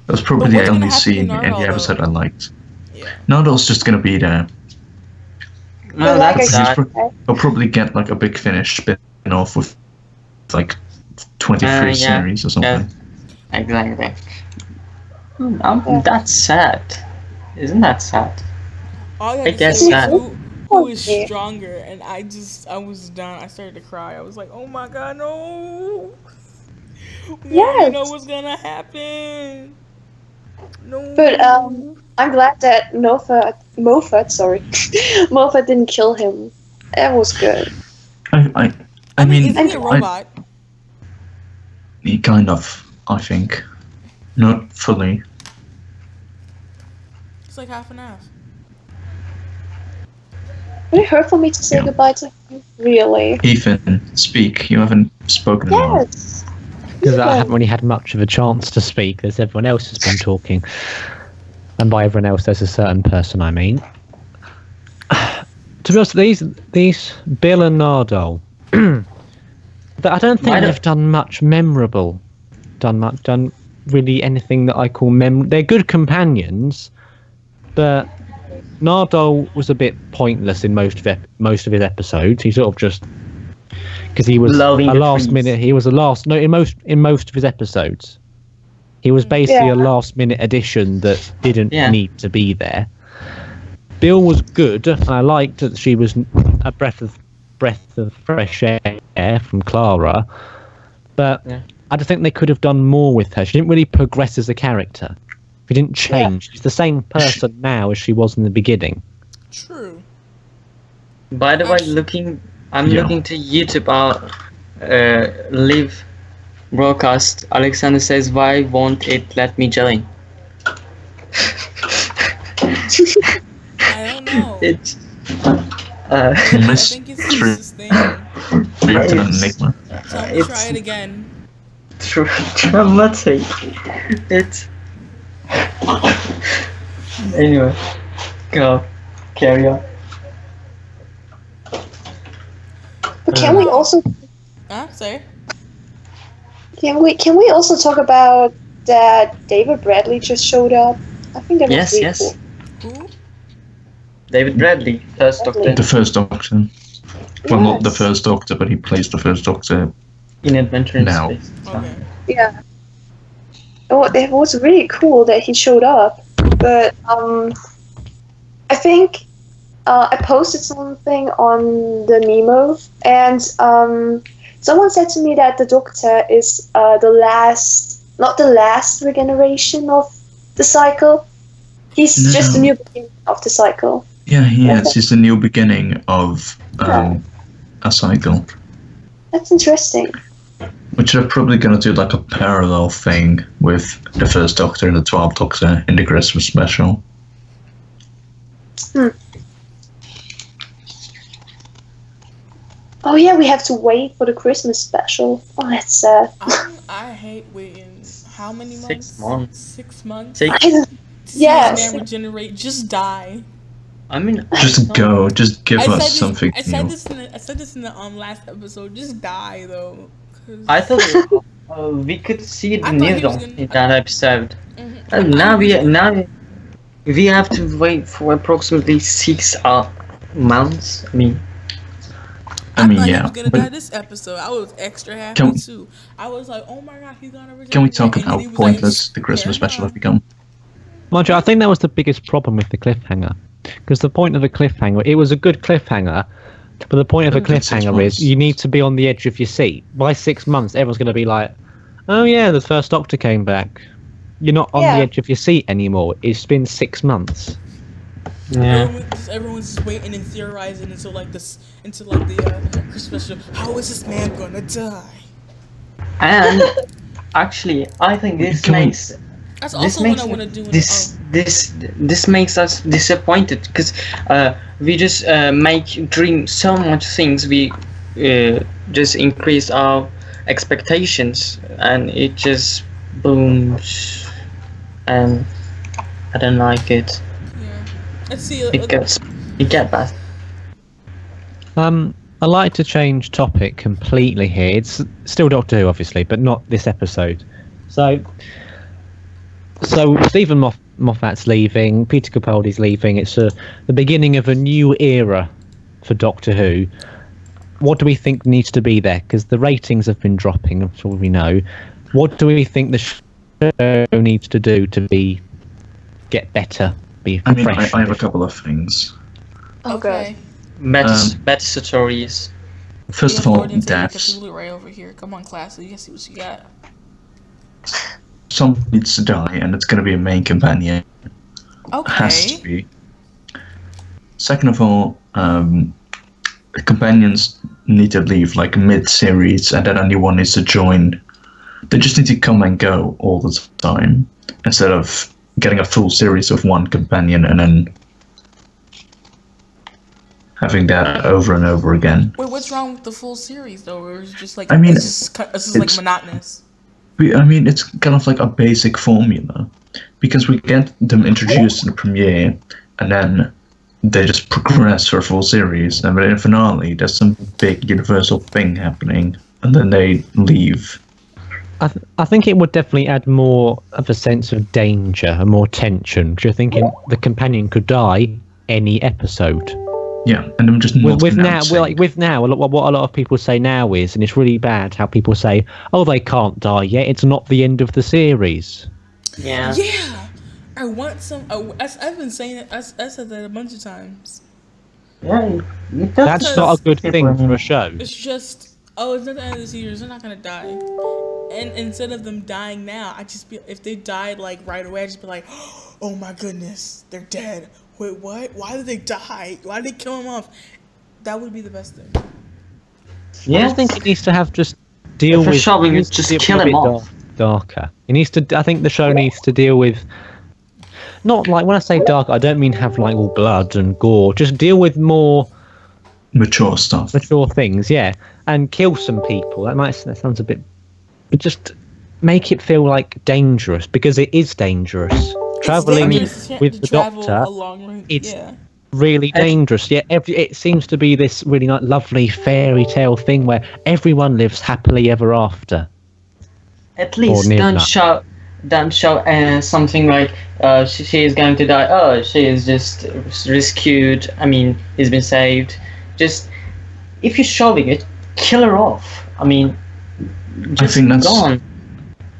That was probably the only scene in the episode I liked. Yeah. Nardo's just gonna be there. No, But like that's I sad. He'll probably get like a big finish spin-off with like 23 Yeah. series or something. Yeah. Exactly. That's sad. Isn't that sad? All you I had to guess say that- was who is Yeah. stronger, and I was done. I started to cry. I was like, oh my god, no. We already Yes. know what's gonna happen. No. But I'm glad that Moffat didn't kill him. That was good. I mean, isn't he a robot? kind of. I think, not fully. It's like half and half. Really hurt for me to say Yeah. goodbye to him. Really. Ethan, speak. You haven't spoken in a while. Yes. Because I haven't really had much of a chance to speak, as everyone else has been talking. And by everyone else, there's a certain person I mean. To be honest, these Bill and Nardole, but I don't think they've done much memorable. Done really anything that I call They're good companions, but Nardole was a bit pointless in most of his episodes. He sort of just because he was Loving a the last trees. minute. He was a last no in most of his episodes. He was basically a Yeah. last minute addition that didn't Yeah. need to be there. Bill was good. And I liked that she was a breath of fresh air from Clara, but Yeah. I just think they could have done more with her. She didn't really progress as a character. She didn't change. She's the same person now as she was in the beginning. True. By the way, I'm Yeah. looking to YouTube live broadcast. Alexander says, "Why won't it let me join?" I don't know. It's uh, I Miss think it's just this thing. Enigma. Tell me, It's- try it again. traumatic. It's anyway. Go, carry on. But can we also Say. can we also talk about that David Bradley just showed up? I think that was Yes, really yes. cool. Who? David Bradley, first Doctor The first Doctor. Well, not the Yes. first Doctor, but he plays the first Doctor. in Adventure in Now. Space. Okay. Yeah. Oh, it was really cool that he showed up. But I think I posted something on the Memo, and someone said to me that the Doctor is not the last regeneration of the cycle. He's just the No. new beginning of the cycle. Yeah, he is. He's the new beginning of a cycle. That's interesting. Which they're probably going to do like a parallel thing with the first Doctor and the 12th Doctor in the Christmas special. Oh yeah, we have to wait for the Christmas special. Oh, that's sad. I hate waiting. How many months? 6 months. 6 months. Six. To see Yes. this man regenerate. Just die. I mean, Just go. Just give I us something I said new. this in the, I said this in the last episode. Just die though. 'Cause- I thought we could see the I thought he was needle gonna- in that episode. Mhm. And now we have to wait for approximately 6 months. I mean, I mean, thought he yeah. was gonna but die this episode. I was extra happy Can we- too. I was like, oh my god, he's gonna regenerate. Can we talk and about how then he was like, pointless the Christmas "Carry special on." has become? Mind you, I think that was the biggest problem with the cliffhanger. Because the point of the cliffhanger, it was a good cliffhanger, but the point of a It took 6 cliffhanger months. is you need to be on the edge of your seat. By 6 months, everyone's going to be like, oh yeah, the first Doctor came back. You're not on Yeah. the edge of your seat anymore. It's been 6 months. yeah. Everyone's just waiting and theorizing until the Christmas special. How is this man gonna die? And actually, I think this Can we- makes That's this also what makes I want to do. this makes us disappointed because we just dream so much things. We just increase our expectations, and it just booms, and I don't like it. Yeah. Let's see. It gets bad. I'd like to change topic completely here. It's still Doctor Who, obviously, but not this episode. So Stephen Moffat's leaving, Peter Capaldi's leaving. It's the beginning of a new era for Doctor Who. What do we think needs to be there? Because the ratings have been dropping, I'm sure we know. What do we think the show needs to do to get better? I mean, I have a couple of things. Okay. Better stories. First of all, deaths. Right over here. Come on, class. You can see what you got. Someone needs to die, and it's going to be a main companion. Okay. Has to be. Second of all, the companions need to leave like mid-series, and then a new one needs to join. They just need to come and go all the time, instead of getting a full series of one companion and then having that over and over again. Wait, what's wrong with the full series though? Or is it just like, I mean, it's just like monotonous? I mean, it's kind of like a basic formula, because we get them introduced in the premiere, and then they just progress for a full series, and then in the finale, there's some big universal thing happening, and then they leave. I think it would definitely add more of a sense of danger and more tension, because you're thinking the companion could die any episode. Yeah, and I'm just not with now, announcing. what a lot of people say now is, and it's really bad how people say, "Oh, they can't die yet. It's not the end of the series." Yeah. Yeah, I want some. I've been saying it. I said that a bunch of times. Yeah. That's not a good thing for a show. It's just, it's not the end of the series. They're not gonna die. And instead of them dying now, if they died like right away, I'd just be like, oh my goodness, they're dead. Wait, what? Why did they die? Why did they kill him off? That would be the best thing. Yeah. I just think it needs to have just deal with. Shoving it, just kill him off. Darker. It needs to. I think the show needs to deal with. Not like when I say dark, I don't mean have like all blood and gore. Just deal with more mature stuff, mature things, yeah, and kill some people. That sounds a bit, but just make it feel like dangerous, because it is dangerous. Traveling with the Doctor, it's really dangerous. Yeah, it seems to be this really lovely fairy tale thing where everyone lives happily ever after. At least don't show something like she is going to die. Oh, she is just rescued. I mean, he's been saved. Just if you're showing it, kill her off. I mean, just I think that's gone.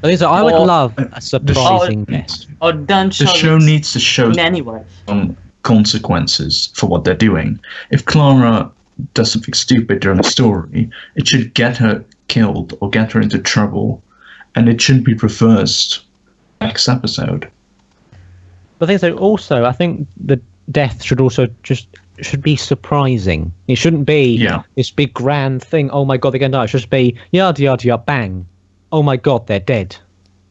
I would love a surprising death. Or don't show the show needs to show in any way some consequences for what they're doing. If Clara does something stupid during a story, it should get her killed or get her into trouble, and it shouldn't be reversed next episode. But I think the death should be surprising. It shouldn't be this big grand thing. Oh my god, they're gonna die. It should just be yada yada yada bang. Oh my god, they're dead.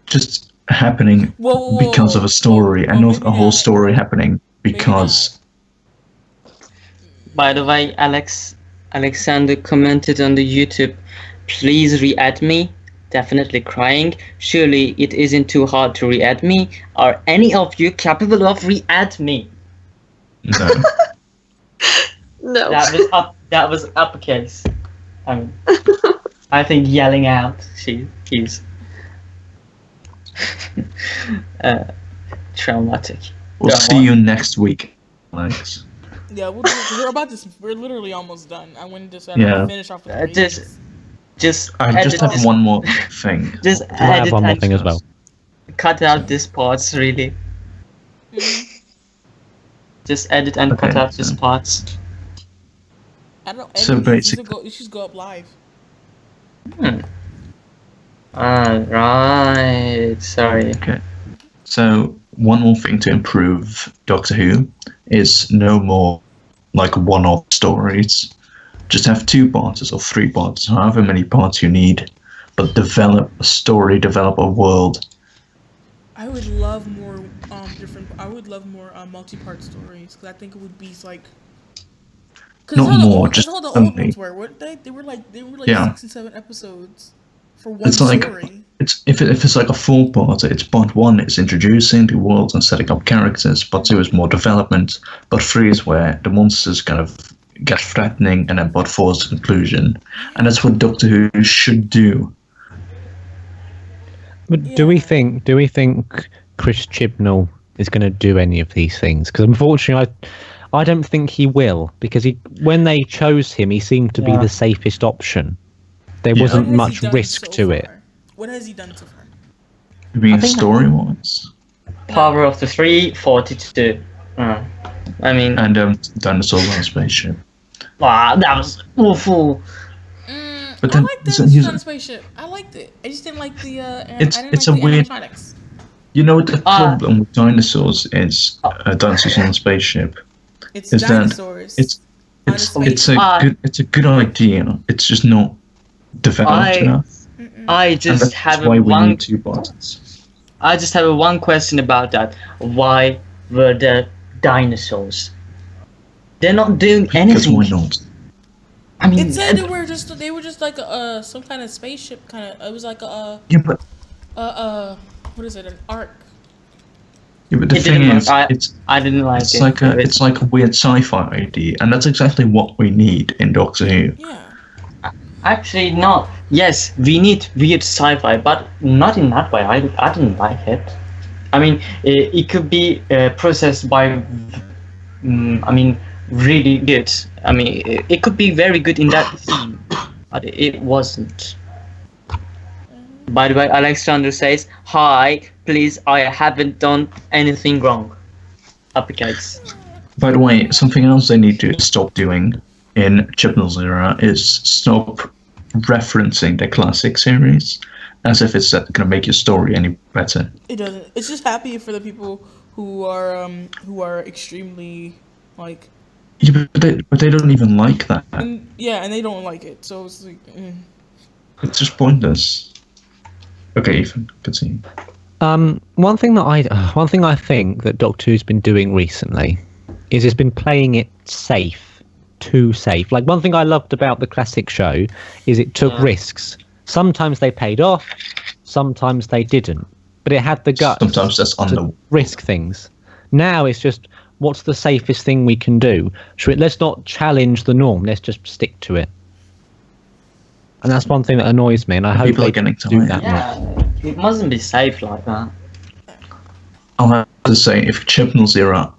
Just happening because of a story, and not a whole story happening because. By the way, Alexander commented on the YouTube, please re-add me. Definitely crying. Surely it isn't too hard to re-add me. Are any of you capable of re-add me? No. No. That was uppercase. I think yelling out. He's traumatic. We'll see you next week, Alex. Yeah, we're about to. We're literally almost done. I wanted to finish off with I just have one more thing. Just I have one more thing as well. Cut out these parts, really. Just edit and cut out these parts. I don't. So basically, you should go up live. Right. Sorry. Okay. So one more thing to improve Doctor Who is no more like one-off stories. Just have 2 parts or 3 parts, however many parts you need, but develop a story, develop a world. I would love more multi-part stories, because I think it would be like. Not more, just all the something. old ones weren't they? They were like 6 and 7 episodes for one story. If it's like a 4-part, it's part 1 is introducing the world and setting up characters, part 2 is more development, part 3 is where the monsters kind of get threatening, and then part 4 is the conclusion. And that's what Doctor Who should do. But do we think Chris Chibnall is going to do any of these things? Because unfortunately, I don't think he will, because when they chose him, he seemed to be the safest option. There Yeah. wasn't What has much he done risk so to it. far? What has he done so far? You mean I think- story-wise? Power of the 342. I mean, And dinosaurs on a spaceship. wow, that was awful. But I then liked so the here's- on a spaceship. I liked it. I just didn't like the. It's- I didn't it's like a the weird- animatronics. You know what the problem with dinosaurs is? Dinosaurs on a spaceship. It's Is that dinosaurs. It's on a it's spaceship. it's a good idea. It's just not developed enough. I And just that's have why we one. need two buttons. I just have one question about that. Why were there dinosaurs? They're not doing Because anything. why not? I mean, It said they were just like some kind of spaceship kind of. It was like Yeah, but what is it? An arc. yeah, but the It thing didn't is, work. it's I didn't like it's it. like a weird sci-fi idea, and that's exactly what we need in Doctor Who. Yeah. Actually, not. Yes, we need weird sci-fi, but not in that way. I didn't like it. I mean, it could be processed by. I mean, really good. I mean, it could be very good in that scene, but it wasn't. By the way, Alexander says, "Hi, please. I haven't done anything wrong." Uppercase. By the way, something else they need to stop doing in Chibnall's era is stop referencing the classic series as if it's going to make your story any better. It doesn't. It's just happy for the people who are extremely like. Yeah, but they don't even like that. And they don't like it. So it's like. It's just pointless. Okay, Ethan, continue. One thing I think that Doctor Who's been doing recently is it's been playing it safe, too safe. Like, one thing I loved about the classic show is it took risks. Sometimes they paid off, sometimes they didn't, but it had the guts Sometimes that's on to the risk things. Now it's just, what's the safest thing we can do? Let's not challenge the norm. Let's just stick to it. And that's one thing that annoys me, and I hope people are they getting do tired. that more. Yeah, it mustn't be safe like that. I'll have to say, if Chibnall's era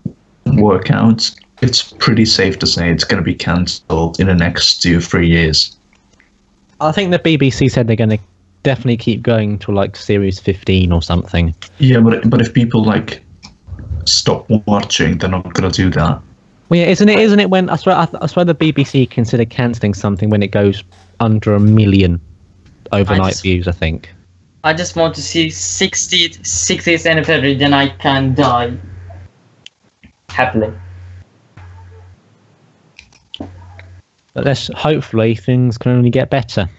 work out, it's pretty safe to say it's going to be cancelled in the next 2 or 3 years. I think the BBC said they're going to definitely keep going to like series 15 or something. Yeah, but if people like stop watching, they're not going to do that. Well, yeah, isn't it when I swear the BBC consider cancelling something when it goes under 1 million overnight views, I think. I just want to see 60th anniversary, then I can die happily. But hopefully things can only get better.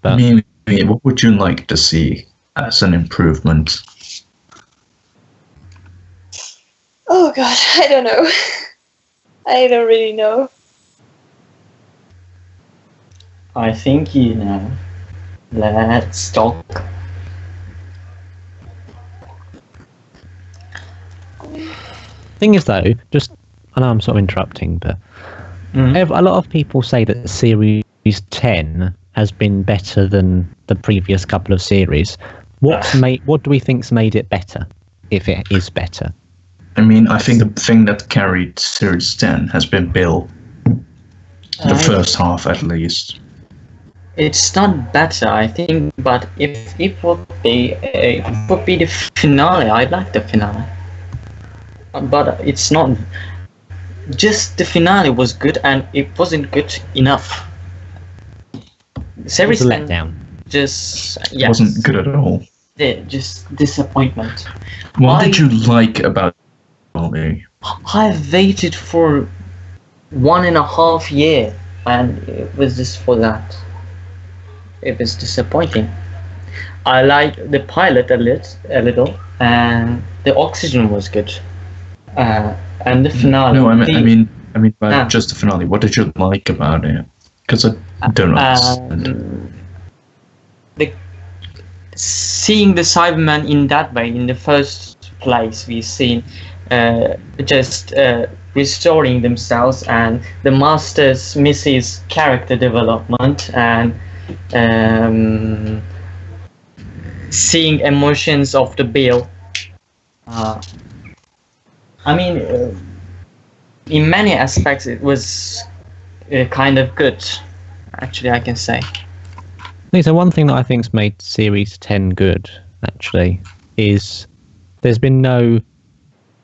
But I mean, what would you like to see as an improvement? Oh god, I don't know. I don't really know. I think you know. Let's talk. thing is though, I know I'm sort of interrupting, but a lot of people say that series 10 has been better than the previous couple of series. What do we think's made it better, if it is better? I mean, I think the thing that carried Series 10 has been Bill. The first half, at least. It's not better, I think, but if it would be the finale. I like the finale, but it's not. Just the finale was good, and it wasn't good enough. Series It was a 10 letdown. just It wasn't good at all. just disappointment. What did you like about it? I waited for 1.5 years, and it was just for that. It was disappointing. I liked the pilot a little, and the oxygen was good, and the finale. No, I mean, about just the finale. What did you like about it? Because I don't understand. Seeing the Cybermen in that way, in the first place, we've seen just restoring themselves, and the Master's Missy's character development, and seeing emotions of the Bill. I mean, in many aspects it was kind of good. Actually, I can say. So one thing that I think's made Series 10 good, actually, is there's been no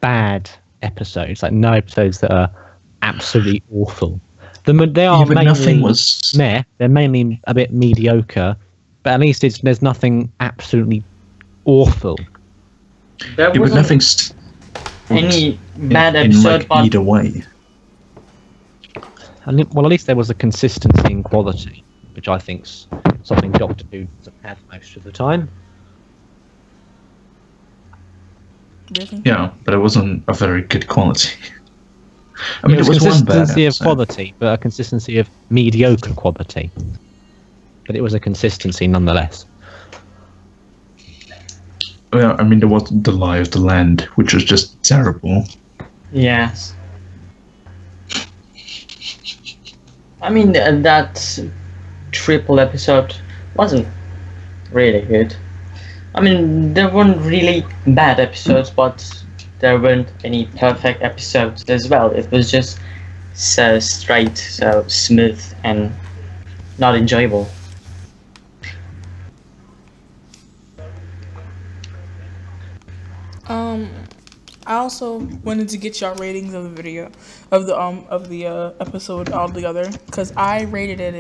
bad episodes, like no episodes that are absolutely awful. They are but mainly nothing was. meh, they're mainly a bit mediocre, but at least there's nothing absolutely awful. There Yeah, but wasn't nothing's any bad in episode, like but either way. Well, at least there was a consistency in quality, which I think's something Doctor Who doesn't have most of the time. Yeah, but it wasn't a very good quality. I It mean, was it was one bad consistency of episode. quality, but a consistency of mediocre quality. But it was a consistency nonetheless. Well, I mean, there was The Lie of the Land, which was just terrible. yes. I mean, that triple episode wasn't really good. I mean, there weren't really bad episodes, but there weren't any perfect episodes as well. It was just so straight, so smooth, and not enjoyable. I also wanted to get y'all ratings of the video, of the episode altogether, because I rated it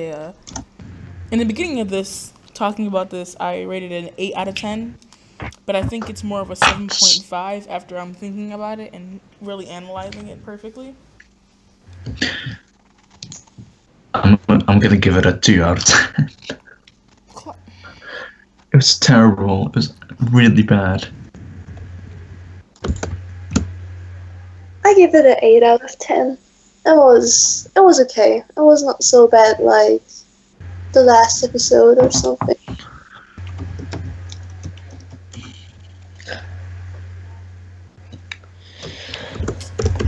in the beginning of this, talking about this, I rated it an 8 out of 10, but I think it's more of a 7.5 after I'm thinking about it and really analyzing it perfectly. I'm gonna give it a 2 out of 10. It was terrible. It was really bad. I give it an 8 out of 10. It was okay. It was not so bad like the last episode or something.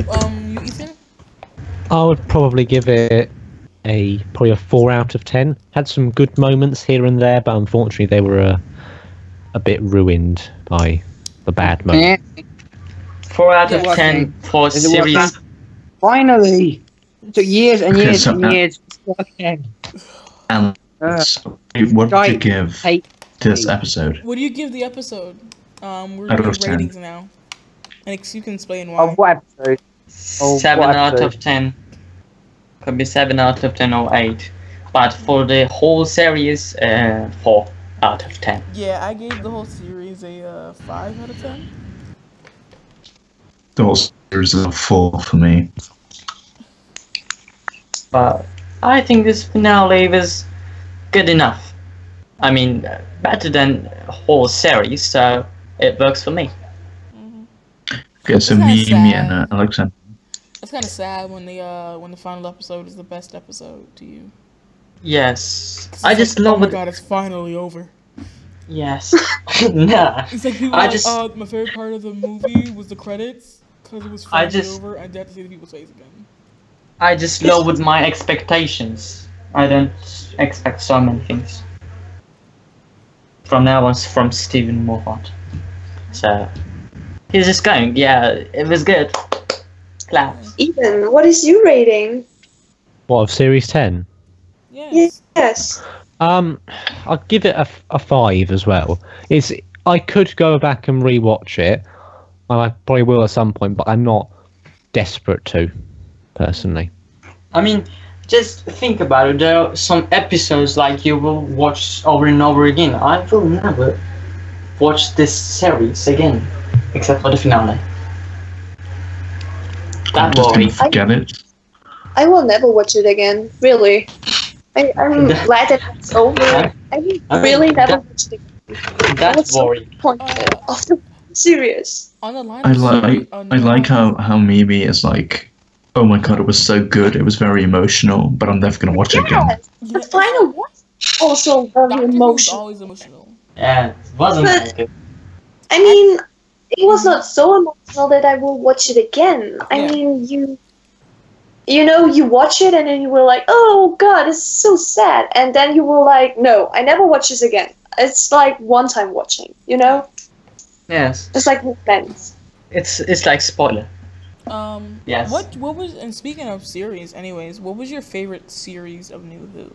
You, Ethan? I would probably give it probably a 4 out of 10. Had some good moments here and there, but unfortunately they were a bit ruined by the bad moments. 4 out of Yeah. 10 for Is it series. working? Finally! It took years and Okay, years so, and years. It's working. And what did you give Hate. this episode? What do you give the episode? We're Out doing of 10. ratings now. And you can explain why. Of what episode? Oh, 7 what out episode? of 10. Could be 7 out of 10 or 8. But for the whole series, 4 out of 10. Yeah, I gave the whole series a 5 out of 10. The whole series is a 4 for me. But I think this finale was good enough. I mean, better than whole series, so it works for me. Okay, so It's kinda me sad. and Alexander. It's kind of sad when the final episode is the best episode to you. Yes. 'Cause I it's just like, love oh my it. god, it's finally over. Yes. Nah. It's like people I are like, just- my favorite part of the movie was the credits because it was I finally just- over and they had to see the people's face again. I just lowered my expectations. I don't expect so many things. From now on, from Stephen Moffat. So, he's just going, yeah, it was good. Claps. Ethan, what is your rating? What, of Series 10? Yes. Yes. I'll give it a 5 as well. I could go back and rewatch it, and I probably will at some point, but I'm not desperate to, personally. I mean, just think about it. There are some episodes like you will watch over and over again. I will never watch this series again, except for the finale. I'm That just gonna worry. forget it. I will never watch it again, really. I'm glad that it's over. I will I mean, really never that- watch it again. That's worry. Disappointed of the series. On the line I of like I like how Mimi is like, oh my god, it was so good. It was very emotional, but I'm never gonna watch it again. Yes, Yeah, the final was also very Doctor Who was emotional. always emotional. Yeah, it wasn't But- like it. I mean, it was not so emotional that I will watch it again. I Yeah. mean, you know, you watch it and then you were like, oh god, it's so sad. And then you were like, no, I never watch this again. It's like one-time watching, you know? Yes, Just like with friends. it's like spoiler. Yes. What was, and speaking of series, anyways, what was your favorite series of New Who?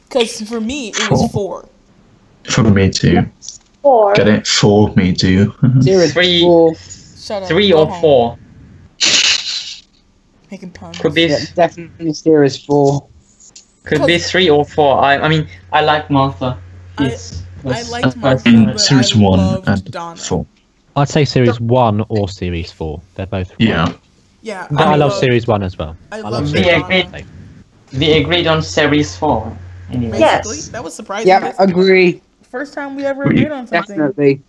Because for me, it was 4. For me too. 4. Get it? For me too. Series Three. 4. Shut up. 3 go or home. 4. Making puns. Could be Yeah, definitely series 4. could be 3 or 4. I mean, I like Martha. She's- I liked I Martha, mean, but series I 1 loved and Donna. 4. I'd say series 1 or series 4. They're both. Yeah. Yeah, But I love series 1 as well. I love love series Yeah, 1. great. We agreed on series 4. Anyway. Basically, Yes. that was surprising. Yeah, That's agree. the first time we ever agreed on something. Definitely.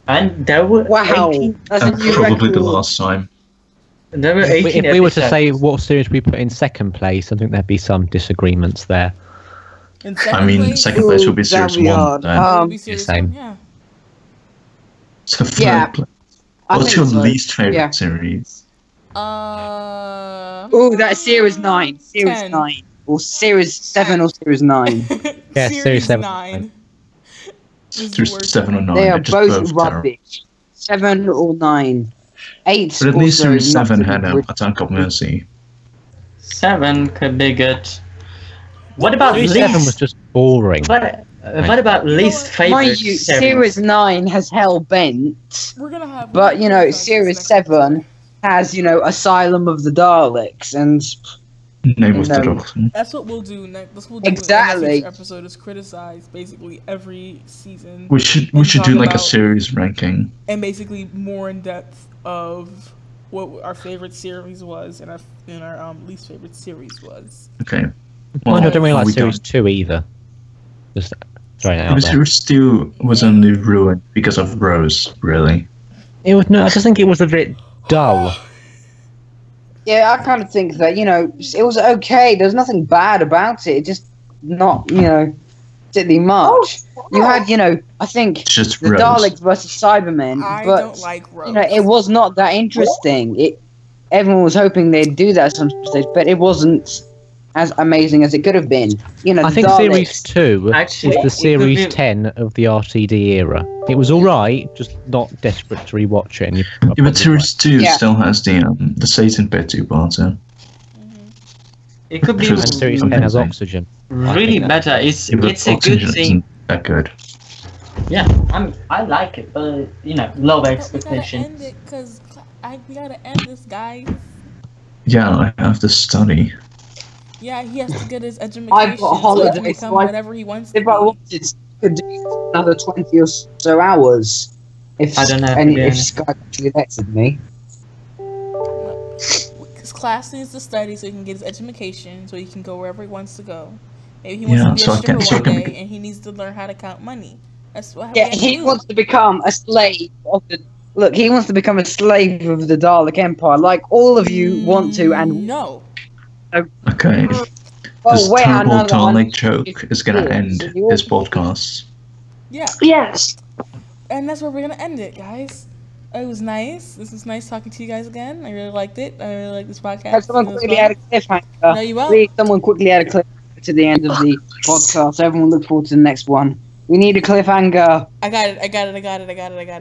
And there were Wow. 18, That's a And new probably the record. last time. there were If 18 we were to episodes. say what series we put in second place, I think there'd be some disagreements there. In I second mean, place, second place would be Ooh, that'd series be 1. hard. Then. it would be series same. 1, yeah. So third Yeah, place. I What's think your so. least favorite Yeah. series? Oh, that's series 9. Series 10. 9. Or series 7 or series 9. Yeah, series 7. 9. is the Series worst 7 or one. 9. They are they're just both terrible. rubbish. 7 or 9. 8. But at least also series not 7 to had be a Attack of Mercy. 7 could be good. What about Series least? 7 was just boring. What about least what? favorite Mind you, series 9 has Hell Bent, We're gonna have. but series 7 has, Asylum of the Daleks, and Name of the No. Doctor. That's what we'll do next. That's what we'll do Exactly. in the next episode is criticize basically every season We should And do talk like a about- series ranking. and basically more in depth of what our favorite series was and our least favorite series was. Okay. I don't really are like we series done? 2 either. Just throwing it out Because there. series 2 was only ruined because of Rose, really. It was, no, I just think it was a bit dull. yeah, I kind of think that, it was okay. There's nothing bad about it. It just not, particularly much. You had, I think It's just the Rose. Daleks versus Cybermen, I but don't like Rose. it was not that interesting. Everyone was hoping they'd do that at some stage, but it wasn't as amazing as it could have been. I think Daleks, series 2 Actually, was the it could series be- 10 of the RTD era. It was alright, just not desperate to rewatch it. And Yeah, but series 2 Yeah. still has the Satan Pit 2-parter. It could be Which was- and series 10 has Oxygen. really better. It's Yeah, but it's a good Oxygen thing. isn't that good. Yeah, I like it, but low But expectation. we gotta end it because we gotta end this, guys. Yeah, I have to study. Yeah, he has to get his education I've got a so he holiday, can become so I- whatever he wants to If I be. wanted, could do another 20 or so hours. If I don't know, to and be if honest. Skype actually letted me. His class needs to study so he can get his education, so he can go wherever he wants to go. Maybe he wants Yeah, to be so a I stripper can- so I one can- day, and he needs to learn how to count money. That's what Yeah, we have to he do. wants to become a slave of the. Look, he wants to become a slave of the Dalek Empire, like all of you want to. And no. Okay. This oh wait, terrible another Dalek one. joke is gonna Yeah, end so you this also- podcast. Yeah, Yes. and that's where we're gonna end it, guys. It was nice. This was nice talking to you guys again. I really liked it. I really liked this podcast. Have someone It was quickly fun. add a cliffhanger. No, you won't. Please, someone quickly add a cliffhanger to the end of the podcast. So everyone look forward to the next one. We need a cliffhanger. I got it.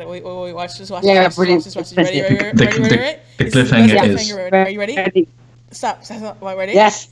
Wait. Watch this. Yeah, Watch brilliant. this. Ready? The Ready? cliffhanger This is- the best cliffhanger. Are you ready? Ready? Stop. Ready? Yes.